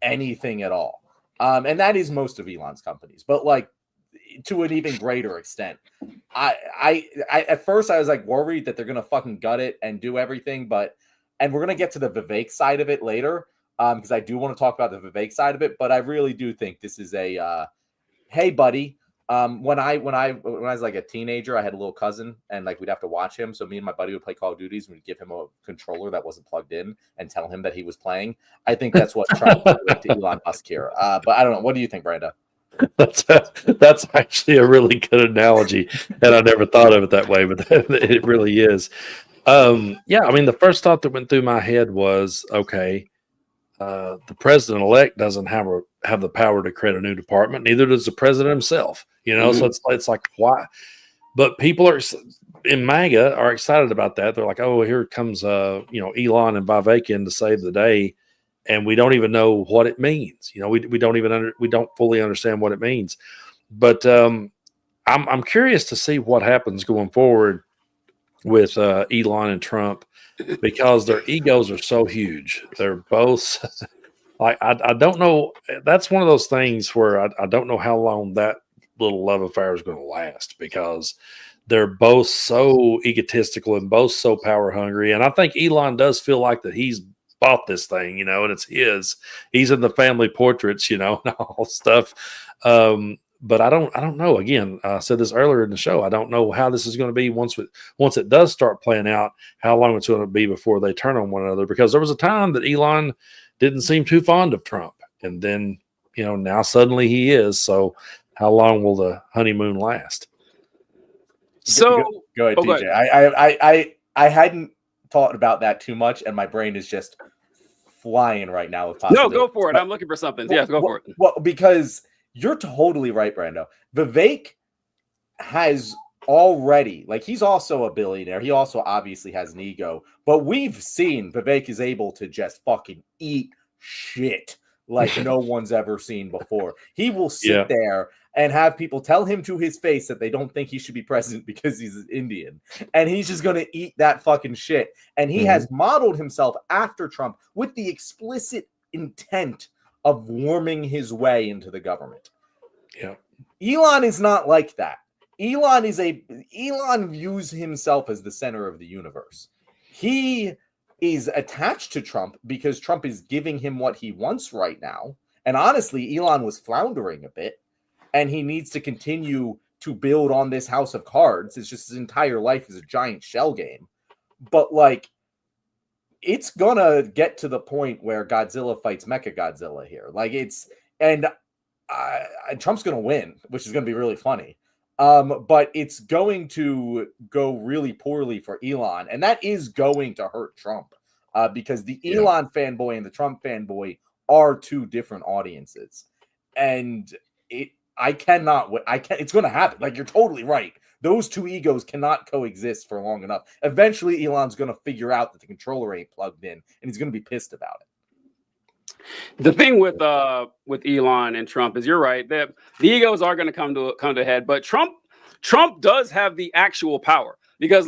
anything at all. And that is most of Elon's companies, but like to an even greater extent. I at first I was like worried that they're going to fucking gut it and do everything, and we're going to get to the Vivek side of it later. Because I do want to talk about the Vivek side of it, but I really do think this is a, hey buddy, When I was like a teenager, I had a little cousin, and like we'd have to watch him. So me and my buddy would play Call of Duties, and we'd give him a controller that wasn't plugged in and tell him that he was playing. I think that's what Trump did to Elon Musk here. But I don't know. What do you think, Brando? That's actually a really good analogy, and I never thought of it that way, but it really is. Yeah, I mean, the first thought that went through my head was, okay, the president-elect doesn't have the power to create a new department. Neither does the president himself. You know, so it's like, why? But people in MAGA are excited about that. They're like, oh, here comes Elon and Vivek in to save the day, and we don't even know what it means. You know, we don't fully understand what it means. But I'm curious to see what happens going forward with Elon and Trump, because their egos are so huge. They're both like, I don't know. That's one of those things where I don't know how long that little love affair is going to last, because they're both so egotistical and both so power hungry. And I think Elon does feel like that he's bought this thing, and it's his. He's in the family portraits, and all stuff. But I don't know. Again, I said this earlier in the show. I don't know how this is going to be once it does start playing out, how long it's going to be before they turn on one another. Because there was a time that Elon didn't seem too fond of Trump. And then, now suddenly he is. So how long will the honeymoon last? So go ahead, TJ. I hadn't thought about that too much, and my brain is just flying right now with possibilities. No, go for it. I'm looking for something. Yeah, go for it. Well, because you're totally right, Brando. Vivek has already, he's also a billionaire. He also obviously has an ego, but we've seen Vivek is able to just fucking eat shit like no one's ever seen before. He will sit there and have people tell him to his face that they don't think he should be president because he's Indian. And he's just going to eat that fucking shit. And he has modeled himself after Trump with the explicit intent of worming his way into the government. Yeah. Elon is not like that. Elon views himself as the center of the universe. He is attached to Trump because Trump is giving him what he wants right now. And honestly, Elon was floundering a bit, and he needs to continue to build on this house of cards. It's just his entire life is a giant shell game. But it's gonna get to the point where Godzilla fights Mechagodzilla here. Trump's gonna win, which is gonna be really funny. But it's going to go really poorly for Elon, and that is going to hurt Trump, because the Elon fanboy and the Trump fanboy are two different audiences, and it's going to happen. You're totally right. Those two egos cannot coexist for long enough. Eventually, Elon's going to figure out that the controller ain't plugged in, and he's going to be pissed about it. The thing with Elon and Trump is, you're right, that the egos are going to come to a head, but Trump does have the actual power, because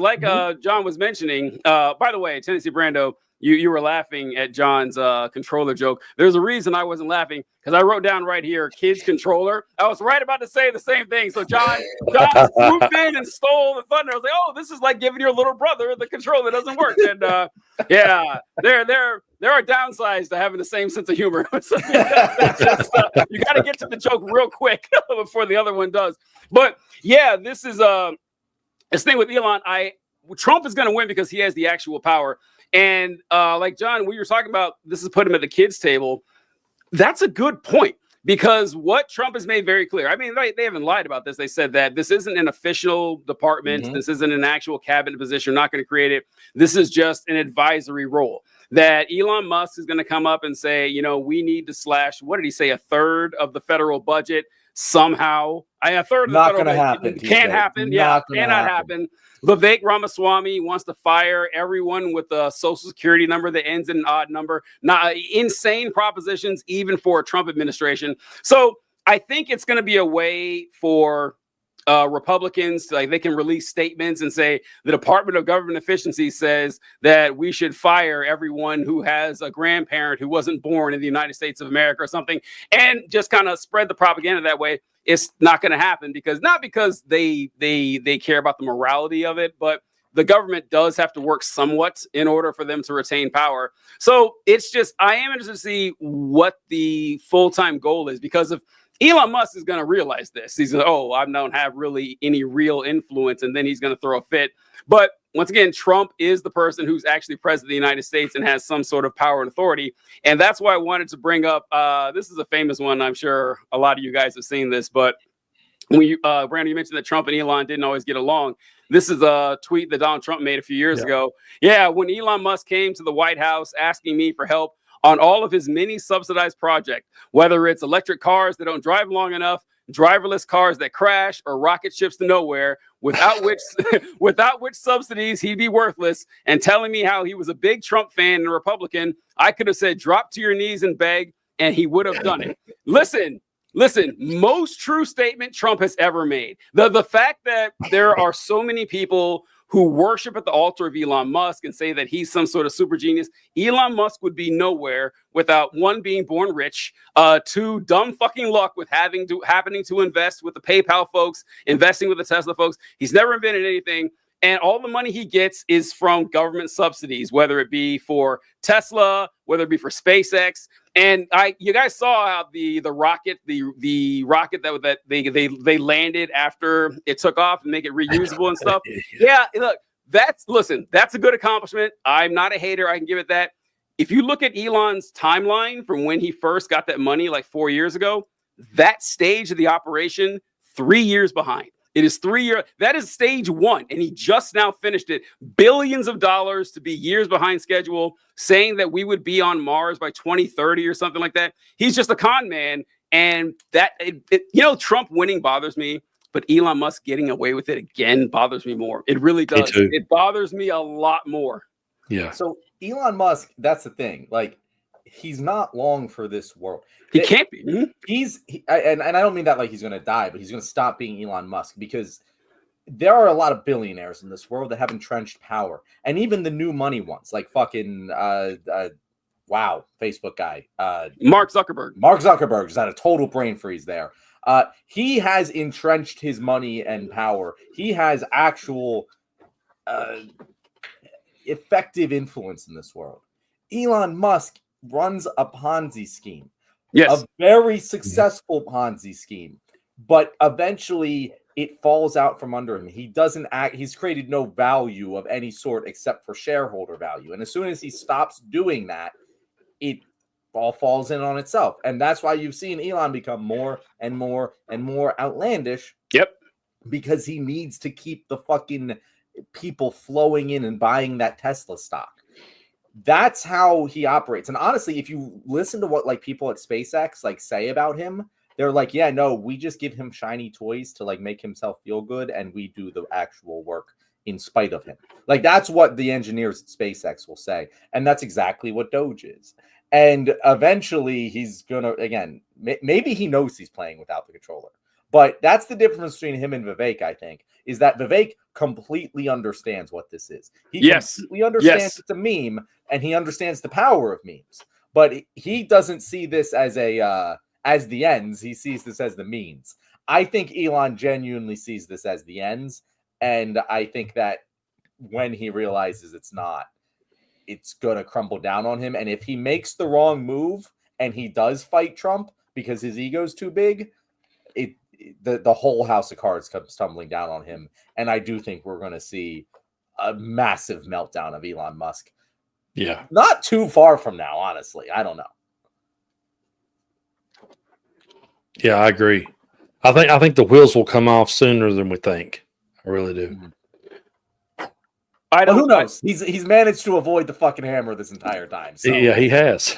John was mentioning, by the way, Tennessee Brando, you were laughing at John's controller joke. There's a reason I wasn't laughing, because I wrote down right here, kids controller. I was right about to say the same thing. So John swooped in and stole the thunder. I was like, oh, this is like giving your little brother the controller that doesn't work. And there are downsides to having the same sense of humor. So you got to get to the joke real quick before the other one does. But yeah, this is this thing with Elon. Trump is going to win because he has the actual power. And like John, we were talking about, this is put him at the kids' table. That's a good point, because what Trump has made very clear, I mean, they haven't lied about this. They said that this isn't an official department. This isn't an actual cabinet position. We're not going to create it. This is just an advisory role that Elon Musk is going to come up and say, we need to slash, what did he say, a third of the federal budget somehow. A third of the federal budget happen. Can't happen. Yeah, cannot happen. Vivek Ramaswamy wants to fire everyone with a social security number that ends in an odd number. Not insane propositions, even for a Trump administration. So I think it's going to be a way for Republicans, they can release statements and say the Department of Government Efficiency says that we should fire everyone who has a grandparent who wasn't born in the United States of America or something, and just kind of spread the propaganda that way. It's not going to happen, because they care about the morality of it, but the government does have to work somewhat in order for them to retain power. So it's just, I am interested to see what the full-time goal is, because if Elon Musk is going to realize this. He's like, oh, I don't have really any real influence, and then he's going to throw a fit. But once again, Trump is the person who's actually president of the United States and has some sort of power and authority. And that's why I wanted to bring up, this is a famous one. I'm sure a lot of you guys have seen this, but when you, Brandon, you mentioned that Trump and Elon didn't always get along. This is a tweet that Donald Trump made a few years ago. Yeah, when Elon Musk came to the White House asking me for help on all of his many subsidized projects, whether it's electric cars that don't drive long enough, driverless cars that crash, or rocket ships to nowhere, without which subsidies he'd be worthless, and telling me how he was a big Trump fan and a Republican, I could have said, drop to your knees and beg, and he would have done it. Listen, most true statement Trump has ever made. The fact that there are so many people who worship at the altar of Elon Musk and say that he's some sort of super genius. Elon Musk would be nowhere without, one, being born rich, two, dumb fucking luck with happening to invest with the PayPal folks, investing with the Tesla folks. He's never invented anything. And all the money he gets is from government subsidies, whether it be for Tesla, whether it be for SpaceX. And you guys saw how the rocket that they landed after it took off and make it reusable and stuff. Yeah, look, that's a good accomplishment. I'm not a hater. I can give it that. If you look at Elon's timeline from when he first got that money, like 4 years ago, that stage of the operation, 3 years behind. It is 3 years. That is stage one. And he just now finished it. Billions of dollars to be years behind schedule, saying that we would be on Mars by 2030 or something like that. He's just a con man. And Trump winning bothers me, but Elon Musk getting away with it again bothers me more. It really does. It bothers me a lot more. Yeah. So Elon Musk, that's the thing. Like, he's not long for this world. He can't be. And I don't mean that like he's going to die, but he's going to stop being Elon Musk, because there are a lot of billionaires in this world that have entrenched power, and even the new money ones, like fucking Facebook guy, Mark Zuckerberg. Mark Zuckerberg has had a total brain freeze there. He has entrenched his money and power. He has actual effective influence in this world. Elon Musk runs a Ponzi scheme. Yes. A very successful Ponzi scheme, but eventually it falls out from under him. He doesn't act, he's created no value of any sort except for shareholder value. And as soon as he stops doing that, it all falls in on itself. And that's why you've seen Elon become more and more and more outlandish. Yep. Because he needs to keep the fucking people flowing in and buying that Tesla stock. That's how he operates. And honestly, if you listen to what like people at SpaceX like say about him, they're like, yeah, no, we just give him shiny toys to like make himself feel good, and we do the actual work in spite of him. Like, that's what the engineers at SpaceX will say. And that's exactly what Doge is. And eventually he's gonna, again, maybe he knows he's playing without the controller. But that's the difference between him and Vivek, I think, is that Vivek completely understands what this is. He completely understands it's a meme, and he understands the power of memes. But he doesn't see this as the ends. He sees this as the means. I think Elon genuinely sees this as the ends, and I think that when he realizes it's not, it's going to crumble down on him. And if he makes the wrong move and he does fight Trump because his ego's too big, the whole house of cards comes tumbling down on him. And I do think we're going to see a massive meltdown of Elon Musk. Yeah. Not too far from now, honestly. I don't know. Yeah, I agree. I think the wheels will come off sooner than we think. I really do. Who knows? He's managed to avoid the fucking hammer this entire time. So. Yeah, he has.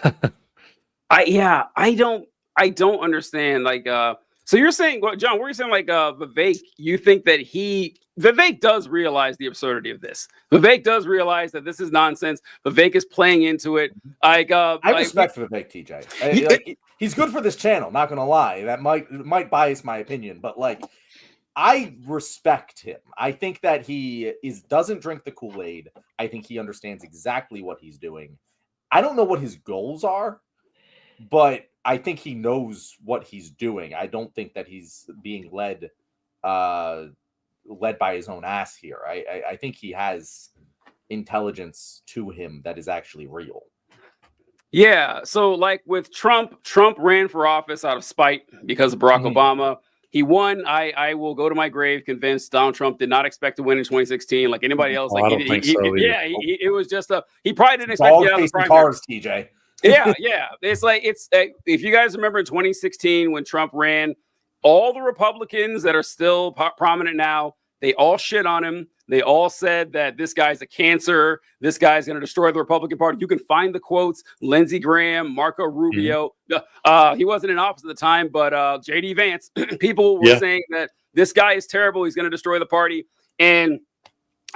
I don't understand. Like, so you're saying, well, John, what are you saying? Like, Vivek, you think that Vivek does realize the absurdity of this. Vivek does realize that this is nonsense. Vivek is playing into it. Like, I respect Vivek, TJ. He's good for this channel. Not gonna lie, that might bias my opinion, but like, I respect him. I think that he doesn't drink the Kool-Aid. I think he understands exactly what he's doing. I don't know what his goals are, but I think he knows what he's doing. I don't think that he's being led by his own ass here. I think he has intelligence to him that is actually real. Yeah. So like with Trump ran for office out of spite because of Barack Obama. He won. I will go to my grave convinced Donald Trump did not expect to win in 2016 like anybody else. Like I don't think so. It was just he probably didn't expect to get out of the primary. Cars, TJ. Yeah. It's like if you guys remember in 2016 when Trump ran, all the Republicans that are still prominent now, they all shit on him. They all said that this guy's a cancer. This guy's going to destroy the Republican Party. You can find the quotes. Lindsey Graham, Marco Rubio. He wasn't in office at the time, but J.D. Vance. People were saying that this guy is terrible. He's going to destroy the party. And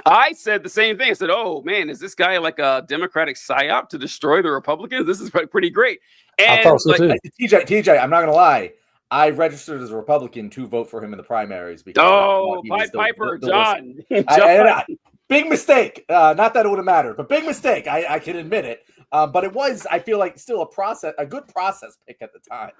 I said the same thing. I said, oh, man, is this guy like a Democratic psyop to destroy the Republicans? This is pretty great. And I thought so too. TJ, I'm not going to lie. I registered as a Republican to vote for him in the primaries. Because Piper, John. Big mistake. Not that it would have mattered, but big mistake. I can admit it. But it was, I feel like, still a good process pick at the time.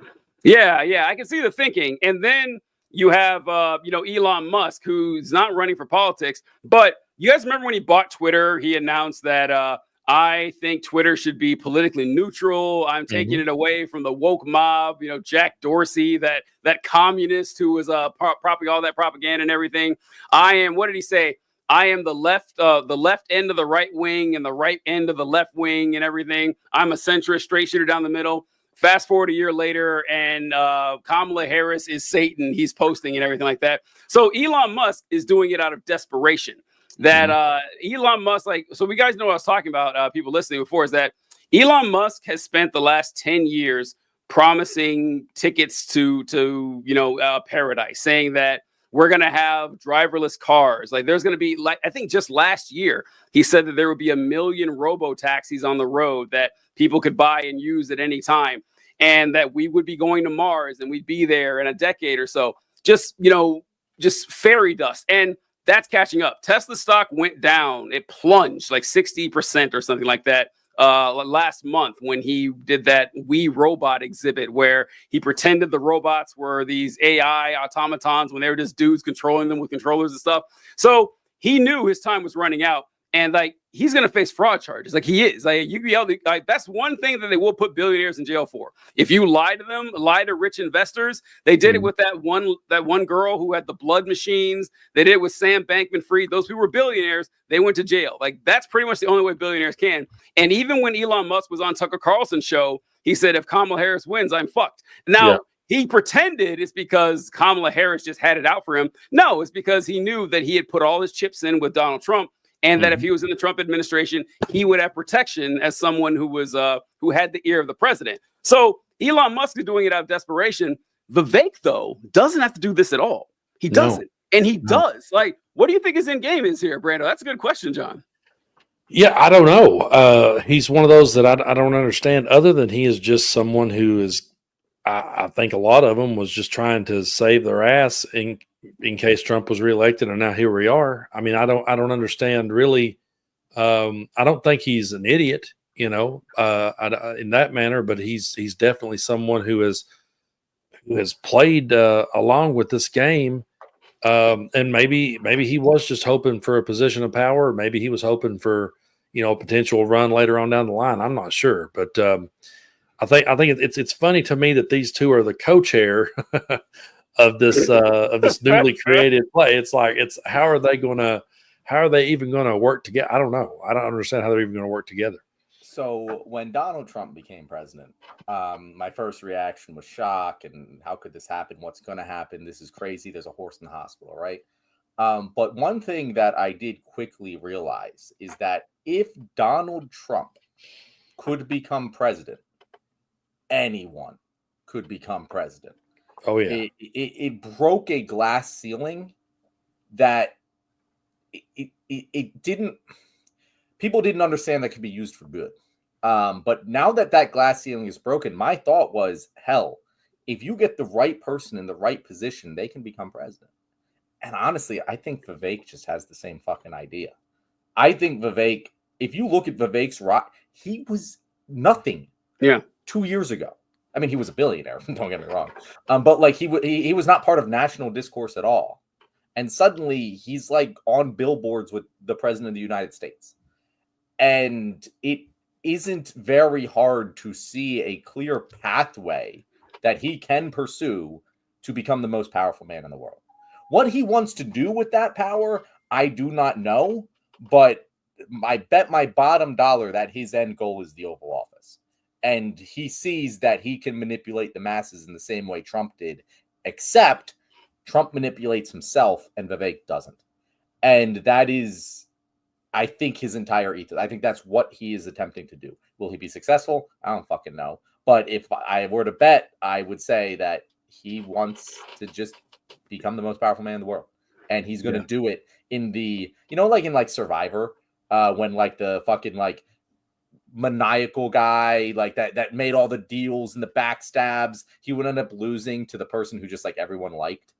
Yeah, I can see the thinking. And then you have, Elon Musk, who's not running for politics. But you guys remember when he bought Twitter? He announced that I think Twitter should be politically neutral. I'm taking it away from the woke mob, Jack Dorsey, that communist who was propping all that propaganda and everything. What did he say? I am the left end of the right wing and the right end of the left wing and everything. I'm a centrist, straight shooter down the middle. Fast forward a year later, and Kamala Harris is Satan. He's posting and everything like that. So Elon Musk is doing it out of desperation. That Elon Musk, so we guys know what I was talking about, people listening before, is that Elon Musk has spent the last 10 years promising tickets to paradise, saying that we're going to have driverless cars. Like there's going to be, I think just last year, he said that there would be 1 million robo-taxis on the road that people could buy and use at any time. And that we would be going to Mars and we'd be there in a decade or so. Just fairy dust. And that's catching up. Tesla stock went down. It plunged like 60% or something like that last month when he did that We Robot exhibit where he pretended the robots were these AI automatons when they were just dudes controlling them with controllers and stuff. So he knew his time was running out. And he's going to face fraud charges. He is. You can be able to, that's one thing that they will put billionaires in jail for. If you lie to them, lie to rich investors. They did it with that one girl who had the blood machines. They did it with Sam Bankman-Fried. Those people were billionaires. They went to jail. That's pretty much the only way billionaires can. And even when Elon Musk was on Tucker Carlson's show, he said, if Kamala Harris wins, I'm fucked. Now, he pretended it's because Kamala Harris just had it out for him. No, it's because he knew that he had put all his chips in with Donald Trump. And that if he was in the Trump administration, he would have protection as someone who was who had the ear of the president. So Elon Musk is doing it out of desperation. Vivek, though, doesn't have to do this at all. He doesn't. And he does. What do you think his end game is here, Brando? That's a good question, John. Yeah, I don't know. He's one of those that I don't understand, other than he is just someone who is, I think a lot of them was just trying to save their ass in case Trump was reelected, and now here we are. I mean, I don't understand really. I don't think he's an idiot, in that manner, but he's definitely someone who has played along with this game. And maybe he was just hoping for a position of power. Maybe he was hoping for, a potential run later on down the line. I'm not sure, but I think it's funny to me that these two are the co-chair of this newly created play. It's how are they even going to work together? I don't know. I don't understand how they're even going to work together. So when Donald Trump became president, my first reaction was shock and how could this happen? What's going to happen? This is crazy. There's a horse in the hospital, right? But one thing that I did quickly realize is that if Donald Trump could become president, anyone could become president. Oh yeah, it broke a glass ceiling that it didn't. People didn't understand that could be used for good. But now that glass ceiling is broken, my thought was, hell, if you get the right person in the right position, they can become president. And honestly, I think Vivek just has the same fucking idea. I think Vivek, if you look at Vivek's he was nothing. 2 years ago. I mean, he was a billionaire. Don't get me wrong. But he was not part of national discourse at all. And suddenly he's on billboards with the president of the United States. And isn't very hard to see a clear pathway that he can pursue to become the most powerful man in the world. What he wants to do with that power, I do not know, but I bet my bottom dollar that his end goal is the Oval Office. And he sees that he can manipulate the masses in the same way Trump did, except Trump manipulates himself and Vivek doesn't. And that is, I think, his entire ethos. I think that's what he is attempting to do. Will he be successful? I don't fucking know. But if I were to bet, I would say that he wants to just become the most powerful man in the world. And he's going to do it in the, like in like Survivor, when like the fucking like maniacal guy like that made all the deals and the backstabs, he would end up losing to the person who just like everyone liked.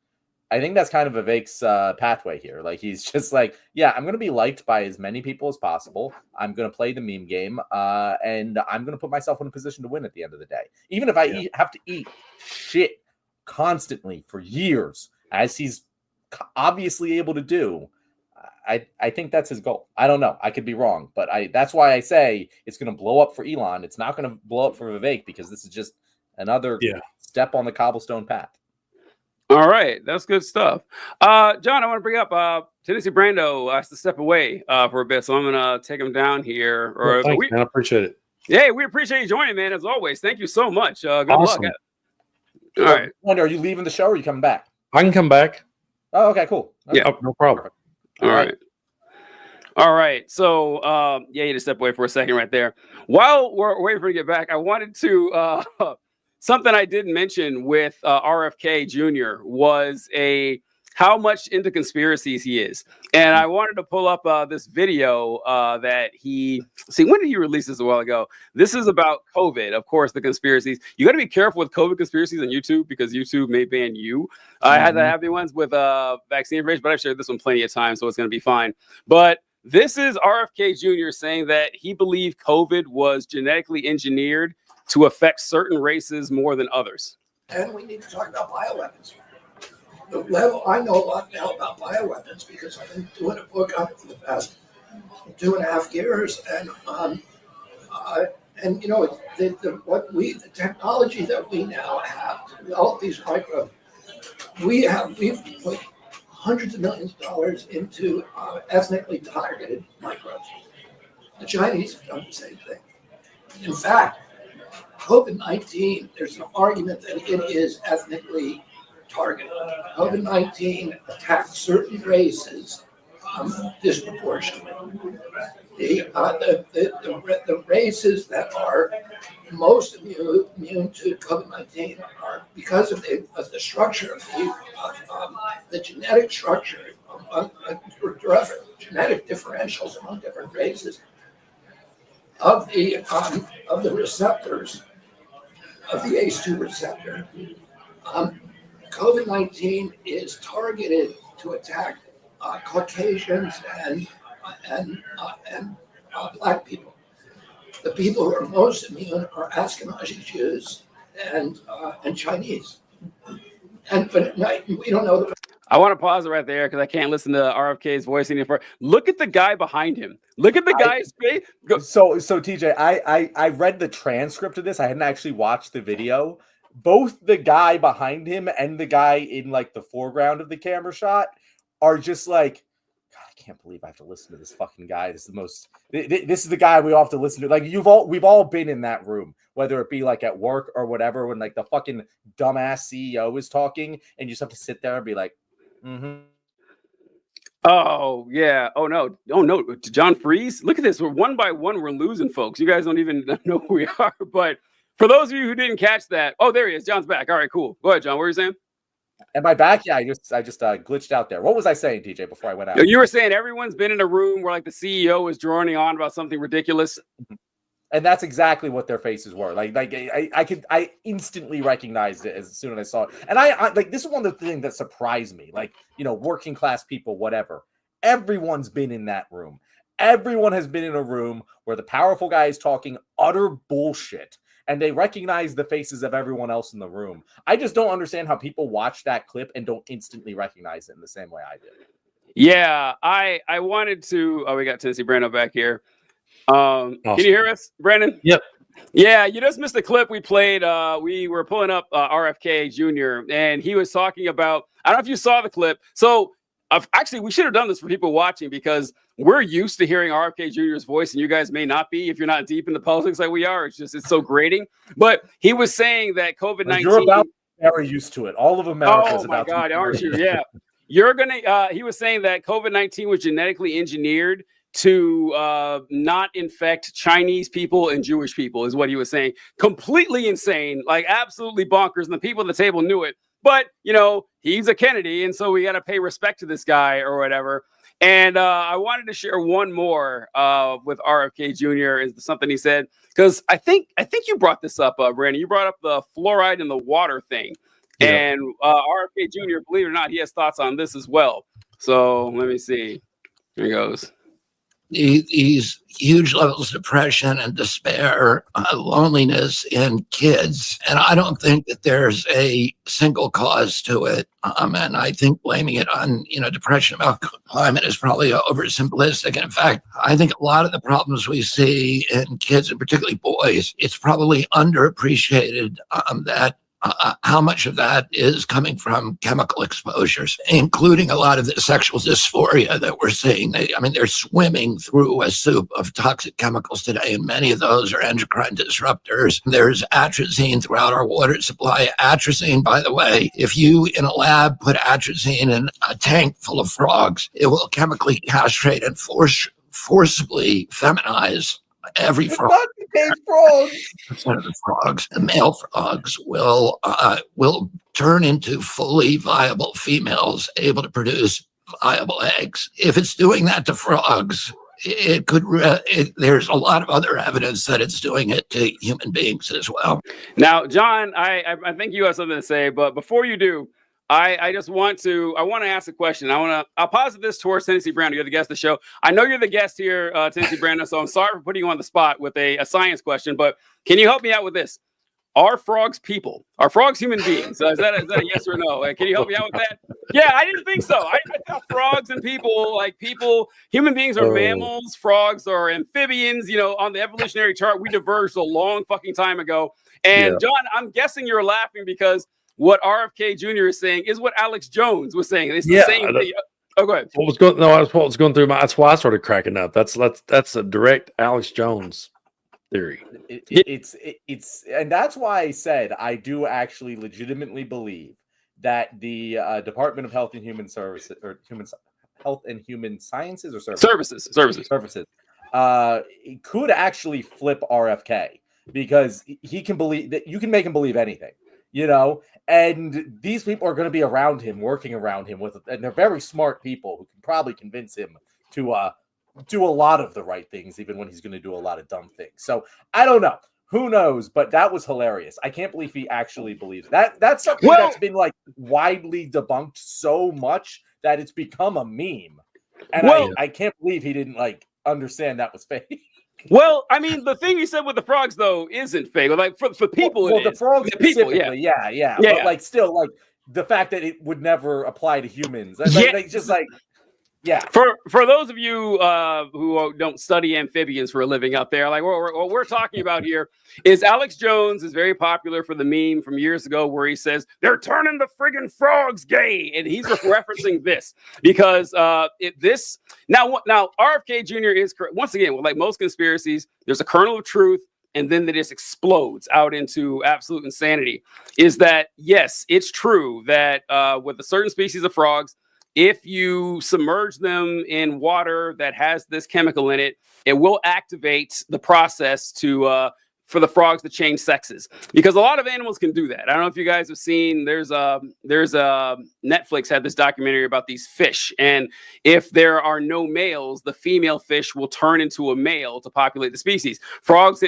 I think that's kind of Vivek's pathway here. Like he's just like, yeah, I'm going to be liked by as many people as possible. I'm going to play the meme game, and I'm going to put myself in a position to win at the end of the day. Even if I have to eat shit constantly for years, as he's obviously able to do, I think that's his goal. I don't know. I could be wrong, but that's why I say it's going to blow up for Elon. It's not going to blow up for Vivek because this is just another step on the cobblestone path. All right, that's good stuff. John, I want to bring up Tennessee Brando has to step away for a bit, so I'm going to take him down here. Thanks, man. I appreciate it. Yeah, we appreciate you joining, man, as always. Thank you so much. Good Awesome. luck. All right. Are you leaving the show or are you coming back? I can come back. Oh, okay, cool. Okay. Yeah, no problem. All right. So, you had to step away for a second right there. While we're waiting for you to get back, I wanted to something I didn't mention with RFK Jr. was how much into conspiracies he is. And I wanted to pull up this video that when did he release this a while ago? This is about COVID, of course, the conspiracies. You got to be careful with COVID conspiracies on YouTube because YouTube may ban you. I had to have the ones with vaccine information, but I've shared this one plenty of times, so it's going to be fine. But this is RFK Jr. saying that he believed COVID was genetically engineered to affect certain races more than others. And we need to talk about bioweapons. The level, I know a lot now about bioweapons because I've been doing a book on it for the past 2.5 years, and the technology that we now have to develop these microbes, we've put hundreds of millions of dollars into ethnically targeted microbes. The Chinese have done the same thing. In fact, COVID-19, there's an argument that it is ethnically targeted. COVID-19 attacks certain races disproportionately. The races that are most immune to COVID-19 are because of the structure of the genetic structure of genetic differentials among different races of the receptors of the ACE2 receptor. COVID-19 is targeted to attack Caucasians and Black people. The people who are most immune are Ashkenazi Jews and Chinese. But we don't know the. I want to pause it right there because I can't listen to RFK's voice anymore. Look at the guy behind him. Look at the guy's face. So TJ, I read the transcript of this. I hadn't actually watched the video. Both the guy behind him and the guy in like the foreground of the camera shot are just like, God, I can't believe I have to listen to this fucking guy. This is the guy we all have to listen to. Like we've all been in that room, whether it be like at work or whatever, when like the fucking dumbass CEO is talking and you just have to sit there and be like, mm-hmm. Oh yeah. Oh no. John Freeze. Look at this. We're one by one. We're losing folks. You guys don't even know who we are. But for those of you who didn't catch that, oh, there he is. John's back. All right, cool. Go ahead, John. What were you saying? Am I back? Yeah, I just glitched out there. What was I saying, TJ, before I went out? You were saying everyone's been in a room where like the CEO is droning on about something ridiculous. And that's exactly what their faces were. Like I instantly recognized it as soon as I saw it. And I like, this is one of the things that surprised me. Like, working class people, whatever. Everyone's been in that room. Everyone has been in a room where the powerful guy is talking utter bullshit, and they recognize the faces of everyone else in the room. I just don't understand how people watch that clip and don't instantly recognize it in the same way I did. Yeah, I wanted to. Oh, we got Tennessee Brando back here. Awesome. Can you hear us, Brandon? Yep. Yeah, you just missed the clip we played. We were pulling up RFK Jr. and he was talking about, I don't know if you saw the clip. So actually, we should have done this for people watching because we're used to hearing RFK Jr.'s voice and you guys may not be if you're not deep into politics like we are. It's so grating. But he was saying that COVID-19. You're about very used to it. All of America is about. Oh my God, aren't you? Yeah. He was saying that COVID-19 was genetically engineered to not infect Chinese people and Jewish people is what he was saying. Completely insane, like absolutely bonkers. And the people at the table knew it. But, he's a Kennedy. And so we got to pay respect to this guy or whatever. And I wanted to share one more with RFK Jr. is something he said, because I think you brought this up, Brandon. You brought up the fluoride in the water thing. Yeah. And RFK Jr., believe it or not, he has thoughts on this as well. So let me see. Here he goes. These huge levels of depression and despair, loneliness in kids. And I don't think that there's a single cause to it. And I think blaming it on, depression about climate is probably oversimplistic. And in fact, I think a lot of the problems we see in kids, and particularly boys, it's probably underappreciated that how much of that is coming from chemical exposures, including a lot of the sexual dysphoria that we're seeing. They're swimming through a soup of toxic chemicals today, and many of those are endocrine disruptors. There's atrazine throughout our water supply. Atrazine, by the way, if you in a lab put atrazine in a tank full of frogs, it will chemically castrate and forcibly feminize every frog. The male frogs will turn into fully viable females able to produce viable eggs. If it's doing that to frogs, it could. There's a lot of other evidence that it's doing it to human beings as well. Now, John, I think you have something to say, but before you do, I want to ask a question. I'll posit this towards Tennessee Brandon. You're the guest of the show. I know you're the guest here, Tennessee Brandon, so I'm sorry for putting you on the spot with a science question, but can you help me out with this? Are frogs people? Are frogs human beings? Is that a yes or no? Can you help me out with that? Yeah, I didn't think so. I thought frogs and human beings are mammals, frogs are amphibians. On the evolutionary chart, we diverged a long fucking time ago. And John, I'm guessing you're laughing because what RFK Jr. is saying is what Alex Jones was saying. It's the same thing. Oh, go ahead. That's what was going through that's why I started cracking up. That's a direct Alex Jones theory. It's and that's why I said I do actually legitimately believe that the Department of Health and Human Services or Health and Human Sciences or Services it could actually flip RFK because he can believe that you can make him believe anything. And these people are going to be around him, working around him and they're very smart people who can probably convince him to do a lot of the right things, even when he's going to do a lot of dumb things. So I don't know. Who knows? But that was hilarious. I can't believe he actually believes that. That's something that's been widely debunked so much that it's become a meme. And I can't believe he didn't understand that was fake. Well, the thing you said with the frogs though isn't fake. For people, the frogs specifically, yeah. But still, the fact that it would never apply to humans, Yeah. For those of you who don't study amphibians for a living out there, what we're talking about here is Alex Jones is very popular for the meme from years ago where he says they're turning the friggin' frogs gay, and he's referencing this because now RFK Jr. is correct. Once again, like most conspiracies, there's a kernel of truth. And then it just explodes out into absolute insanity. Is that, yes, it's true that with a certain species of frogs, if you submerge them in water that has this chemical in it, it will activate the process for the frogs to change sexes. Because a lot of animals can do that. I don't know if you guys have seen, there's Netflix had this documentary about these fish. And if there are no males, the female fish will turn into a male to populate the species. Frogs,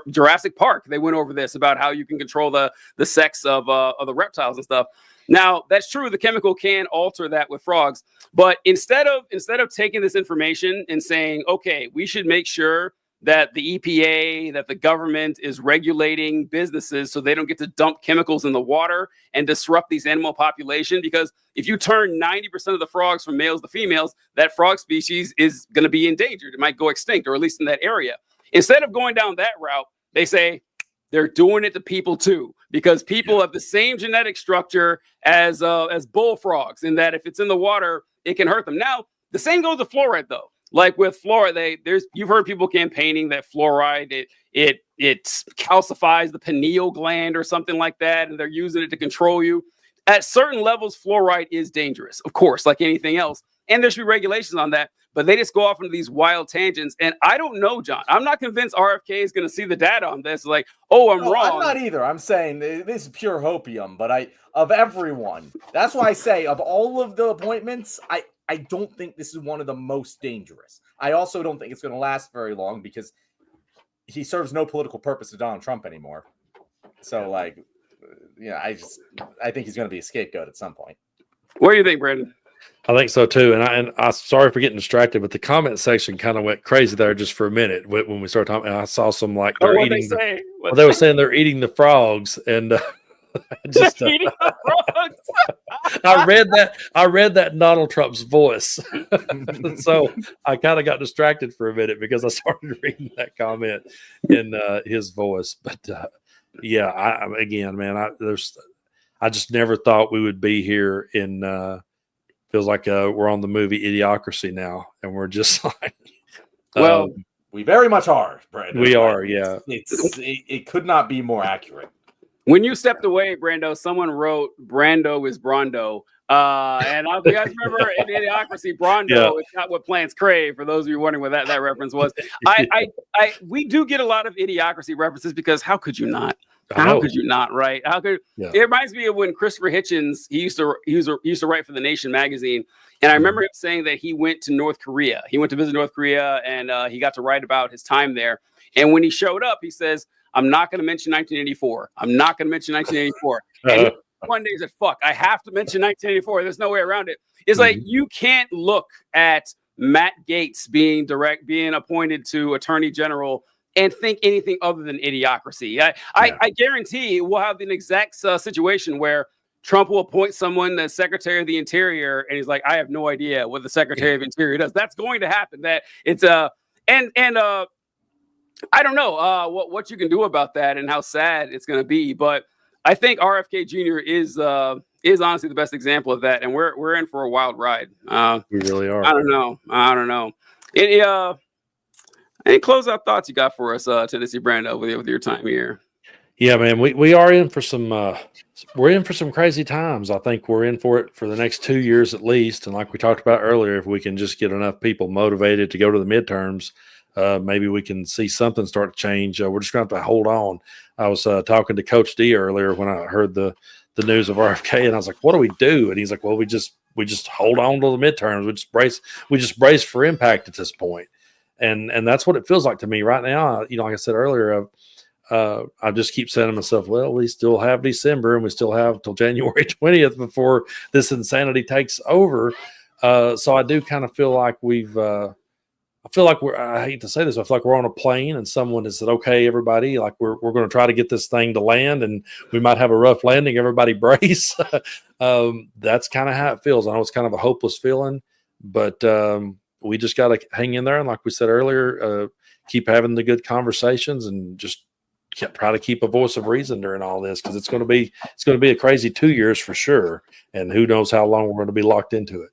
Jurassic Park, they went over this about how you can control the sex of the reptiles and stuff. Now, that's true. The chemical can alter that with frogs. But instead of taking this information and saying, okay, we should make sure that the EPA, that the government is regulating businesses so they don't get to dump chemicals in the water and disrupt these animal population. Because if you turn 90% of the frogs from males to females, that frog species is going to be endangered. It might go extinct, or at least in that area. Instead of going down that route, they say they're doing it to people too, because people have the same genetic structure as bullfrogs, in that if it's in the water, it can hurt them. Now, the same goes to fluoride, though. Like with fluoride, you've heard people campaigning that fluoride it calcifies the pineal gland or something like that, and they're using it to control you. At certain levels, fluoride is dangerous, of course, like anything else, and there should be regulations on that. But they just go off into these wild tangents, and I don't know, John. I'm not convinced RFK is going to see the data on this. Like, oh, I'm wrong. I'm not either. I'm saying this is pure hopium, but of everyone, that's why I say of all of the appointments, I don't think this is one of the most dangerous. I also don't think it's going to last very long, because he serves no political purpose to Donald Trump anymore. So, like, I think he's going to be a scapegoat at some point. What do you think, Brandon? I think so too, and I'm sorry for getting distracted, but the comment section kind of went crazy there just for a minute when we started talking. And I saw some like they're eating. They were saying they're eating the frogs, and just eating the frogs. I read that in Donald Trump's voice, so I kind of got distracted for a minute because I started reading that comment in his voice. But yeah, I just never thought we would be here in. Feels like we're on the movie Idiocracy now, and we're just like, well, we very much are, Brandon. We are, yeah. It could not be more accurate. When you stepped away, Brando, someone wrote Brando is Brando. And I you guys remember in Idiocracy, Brando is not what plants crave. For those of you wondering what that reference was, we do get a lot of Idiocracy references, because how could you not? How could you not, right? How could It reminds me of when Christopher Hitchens, he used to write for The Nation magazine, and I remember him saying that he went to North Korea. He went to visit North Korea, and he got to write about his time there. And when he showed up, he says, "I'm not going to mention 1984. I'm not going to mention 1984." And one day he said, "Fuck, I have to mention 1984. There's no way around it." It's like, you can't look at Matt Gaetz being appointed to Attorney General and think anything other than Idiocracy. I guarantee we'll have an exact situation where Trump will appoint someone as Secretary of the Interior, and he's like, "I have no idea what the Secretary of Interior does." That's going to happen. That it's and I don't know what you can do about that and how sad it's going to be, but I think RFK Jr. is honestly the best example of that, and we're in for a wild ride. We really are. I don't know. Any closeout thoughts you got for us, Tennessee Brando, with your time here? Yeah, man, we are in for some we're in for some crazy times. I think we're in for it for the next 2 years at least. And like we talked about earlier, if we can just get enough people motivated to go to the midterms, maybe we can see something start to change. We're just going to have to hold on. I was talking to Coach D earlier when I heard the news of RFK, and I was like, "What do we do?" And he's like, "Well, we just hold on to the midterms. We just brace for impact at this point." And that's what it feels like to me right now. Like I said earlier, I just keep saying to myself, well, we still have December and we still have till January 20th before this insanity takes over. So I do kind of feel like I hate to say this, I feel like we're on a plane and someone has said, "Okay, everybody, like we're going to try to get this thing to land, and we might have a rough landing. Everybody brace." That's kind of how it feels. I know it's kind of a hopeless feeling, but we just got to hang in there. And like we said earlier, keep having the good conversations and just try to keep a voice of reason during all this, because it's going to be a crazy 2 years for sure. And who knows how long we're going to be locked into it.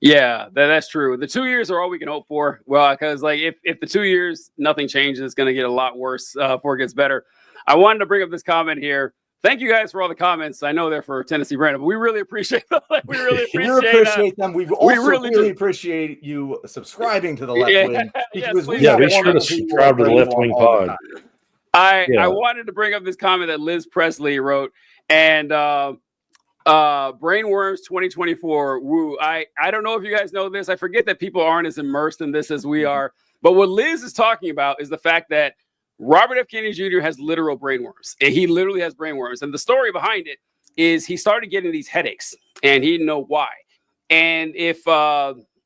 Yeah, that's true. The 2 years are all we can hope for. Well, because like if the 2 years, nothing changes, it's going to get a lot worse before it gets better. I wanted to bring up this comment here. Thank you guys for all the comments. I know they're for Tennessee Brandon, but we really appreciate them. We really appreciate them. We also really appreciate you subscribing to the Leftwing. Be sure to subscribe to the Leftwing pod. I wanted to bring up this comment that Liz Presley wrote, and Brainworms 2024. Woo! I don't know if you guys know this. I forget that people aren't as immersed in this as we are. But what Liz is talking about is the fact that Robert F. Kennedy Jr. has literal brainworms. He literally has brainworms. And the story behind it is he started getting these headaches and he didn't know why. And if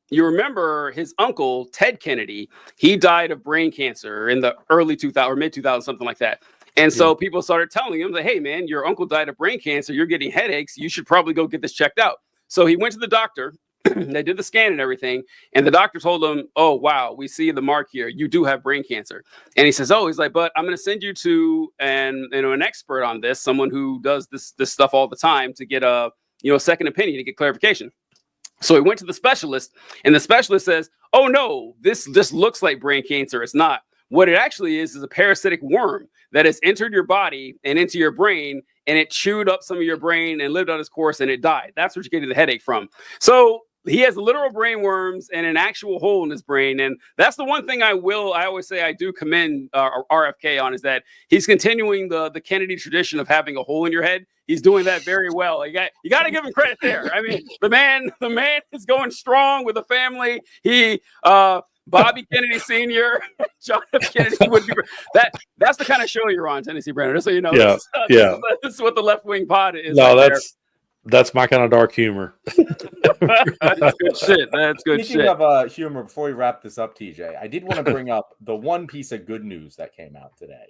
you remember his uncle, Ted Kennedy, he died of brain cancer in the early 2000s or mid 2000s, something like that. And so people started telling him that, hey, man, your uncle died of brain cancer. You're getting headaches. You should probably go get this checked out. So he went to the doctor. They did the scan and everything. And the doctor told him, oh, wow, we see the mark here. You do have brain cancer. And he says, oh, he's like, but I'm going to send you to an expert on this, someone who does this stuff all the time to get a second opinion, to get clarification. So he went to the specialist, and the specialist says, oh, no, this looks like brain cancer. It's not. What it actually is a parasitic worm that has entered your body and into your brain, and it chewed up some of your brain and lived on its course, and it died. That's what you're getting the headache from. So he has literal brain worms and an actual hole in his brain. And that's the one thing I always say I do commend RFK on, is that he's continuing the Kennedy tradition of having a hole in your head. He's doing that very well. You got to give him credit there. I mean, the man is going strong with the family. He, Bobby Kennedy Sr., John F. Kennedy would be that's the kind of show you're on, Tennessee Brandon. Just so you know, this is what the Left-Wing pod is. No, that's my kind of dark humor. That's good shit. That's good Speaking shit. of humor, before we wrap this up, TJ, I did want to bring up the one piece of good news that came out today.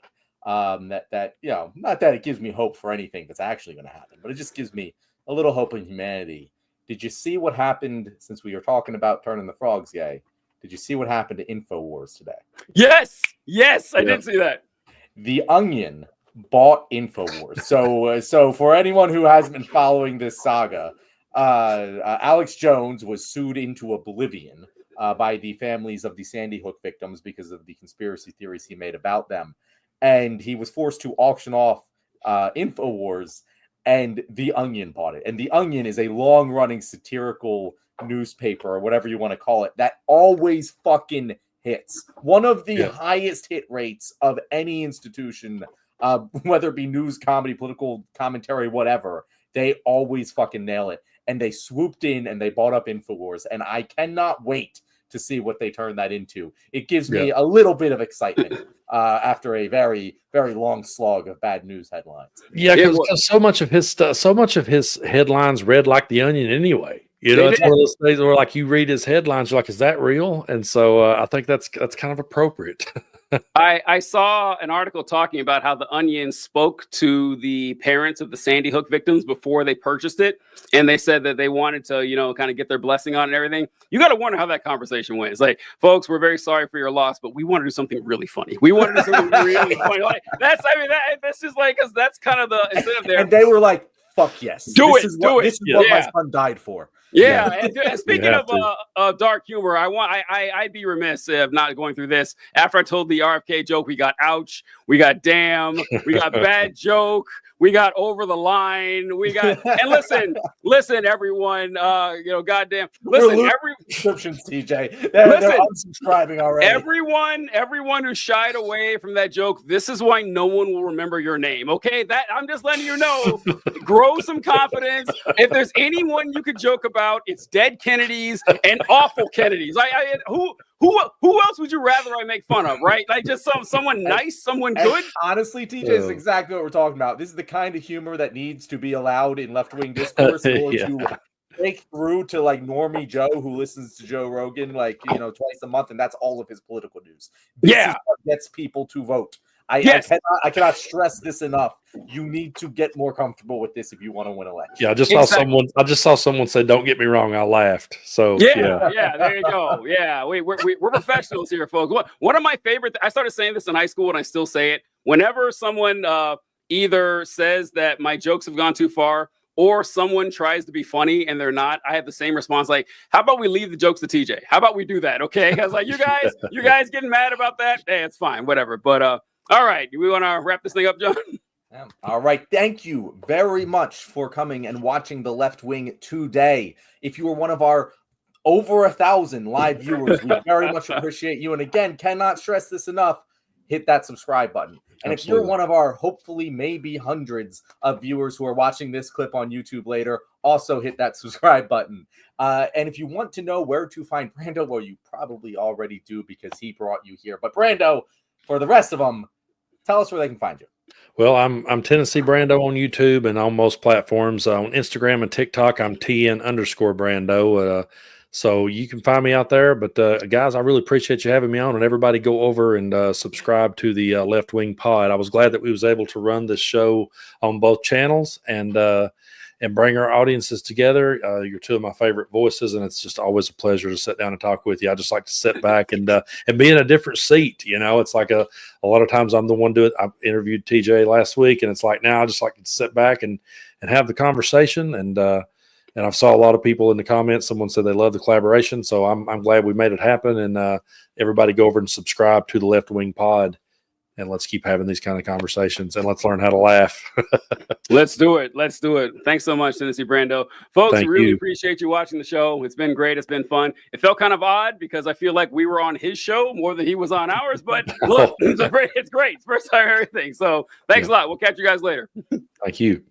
That not that it gives me hope for anything that's actually going to happen, but it just gives me a little hope in humanity. Did you see what happened, since we were talking about turning the frogs gay? Did you see what happened to Infowars today? Yes, I did see that. The Onion bought Infowars. So for anyone who hasn't been following this saga, Alex Jones was sued into oblivion by the families of the Sandy Hook victims because of the conspiracy theories he made about them. And he was forced to auction off Infowars, and The Onion bought it. And The Onion is a long-running satirical newspaper, or whatever you want to call it, that always fucking hits. One of the highest hit rates of any institution, whether it be news, comedy, political commentary, whatever. They always fucking nail it. And they swooped in and they bought up Infowars, and I cannot wait to see what they turn that into. It gives me a little bit of excitement after a very, very long slog of bad news headlines. Yeah, because so much of his headlines read like The Onion anyway. You know, it's one of those things where, like, you read his headlines, you're like, is that real? And so I think that's kind of appropriate. I saw an article talking about how The Onion spoke to the parents of the Sandy Hook victims before they purchased it. And they said that they wanted to, kind of get their blessing on it and everything. You got to wonder how that conversation went. It's like, folks, we're very sorry for your loss, but we want to do something really funny. We want to do something really funny. Like, that's just like, because that's kind of the incentive there. And they were like, fuck yes. This is what my son died for. Yeah, and speaking of dark humor, I'd be remiss if not going through this. After I told the RFK joke, we got ouch, we got damn, we got bad joke, we got over the line, we got and listen, everyone, goddamn, listen, subscriptions, TJ, they're unsubscribing already. Everyone who shied away from that joke, this is why no one will remember your name. Okay, that I'm just letting you know. Grow some confidence. If there's anyone you could joke about, it's dead Kennedys and awful Kennedys. Who else would you rather I make fun of, right? Like, just someone nice, someone good. And honestly, TJ, is exactly what we're talking about. This is the kind of humor that needs to be allowed in left-wing discourse in order to break through to, like, normie Joe who listens to Joe Rogan twice a month, and that's all of his political news. This is what gets people to vote. I cannot stress this enough. You need to get more comfortable with this if you want to win election. Yeah, I just saw someone say, "Don't get me wrong, I laughed." So yeah, there you go. Yeah, we're professionals here, folks. One of my favorite. I started saying this in high school, and I still say it. Whenever someone either says that my jokes have gone too far, or someone tries to be funny and they're not, I have the same response. Like, how about we leave the jokes to TJ? How about we do that? Okay, I was like, you guys getting mad about that? Hey, it's fine, whatever. But all right, we want to wrap this thing up, John? All right. Thank you very much for coming and watching The Left Wing today. If you were one of our over 1,000 live viewers, we very much appreciate you. And again, cannot stress this enough, hit that subscribe button. And if you're one of our hopefully maybe hundreds of viewers who are watching this clip on YouTube later, also hit that subscribe button. And if you want to know where to find Brando, well, you probably already do because he brought you here. But Brando, for the rest of them, tell us where they can find you. Well, I'm Tennessee Brando on YouTube and on most platforms. On Instagram and TikTok, I'm TN_Brando. So you can find me out there. But guys, I really appreciate you having me on, and everybody go over and subscribe to the Leftwing Pod. I was glad that we was able to run this show on both channels and bring our audiences together. You're two of my favorite voices, and it's just always a pleasure to sit down and talk with you. I just like to sit back and be in a different seat. You know, it's like a lot of times I'm the one doing it. I interviewed TJ last week, and it's like now I just like to sit back and have the conversation. And I saw a lot of people in the comments. Someone said they love the collaboration, so I'm glad we made it happen. And everybody go over and subscribe to the Leftwing Pod. And let's keep having these kind of conversations, and let's learn how to laugh. Let's do it. Let's do it. Thanks so much, Tennessee Brando. Folks, Thank really you. appreciate you watching the show. It's been great. It's been fun. It felt kind of odd because I feel like we were on his show more than he was on ours. But look, it's great. It's great. It's first time everything. So thanks a lot. We'll catch you guys later. Thank you.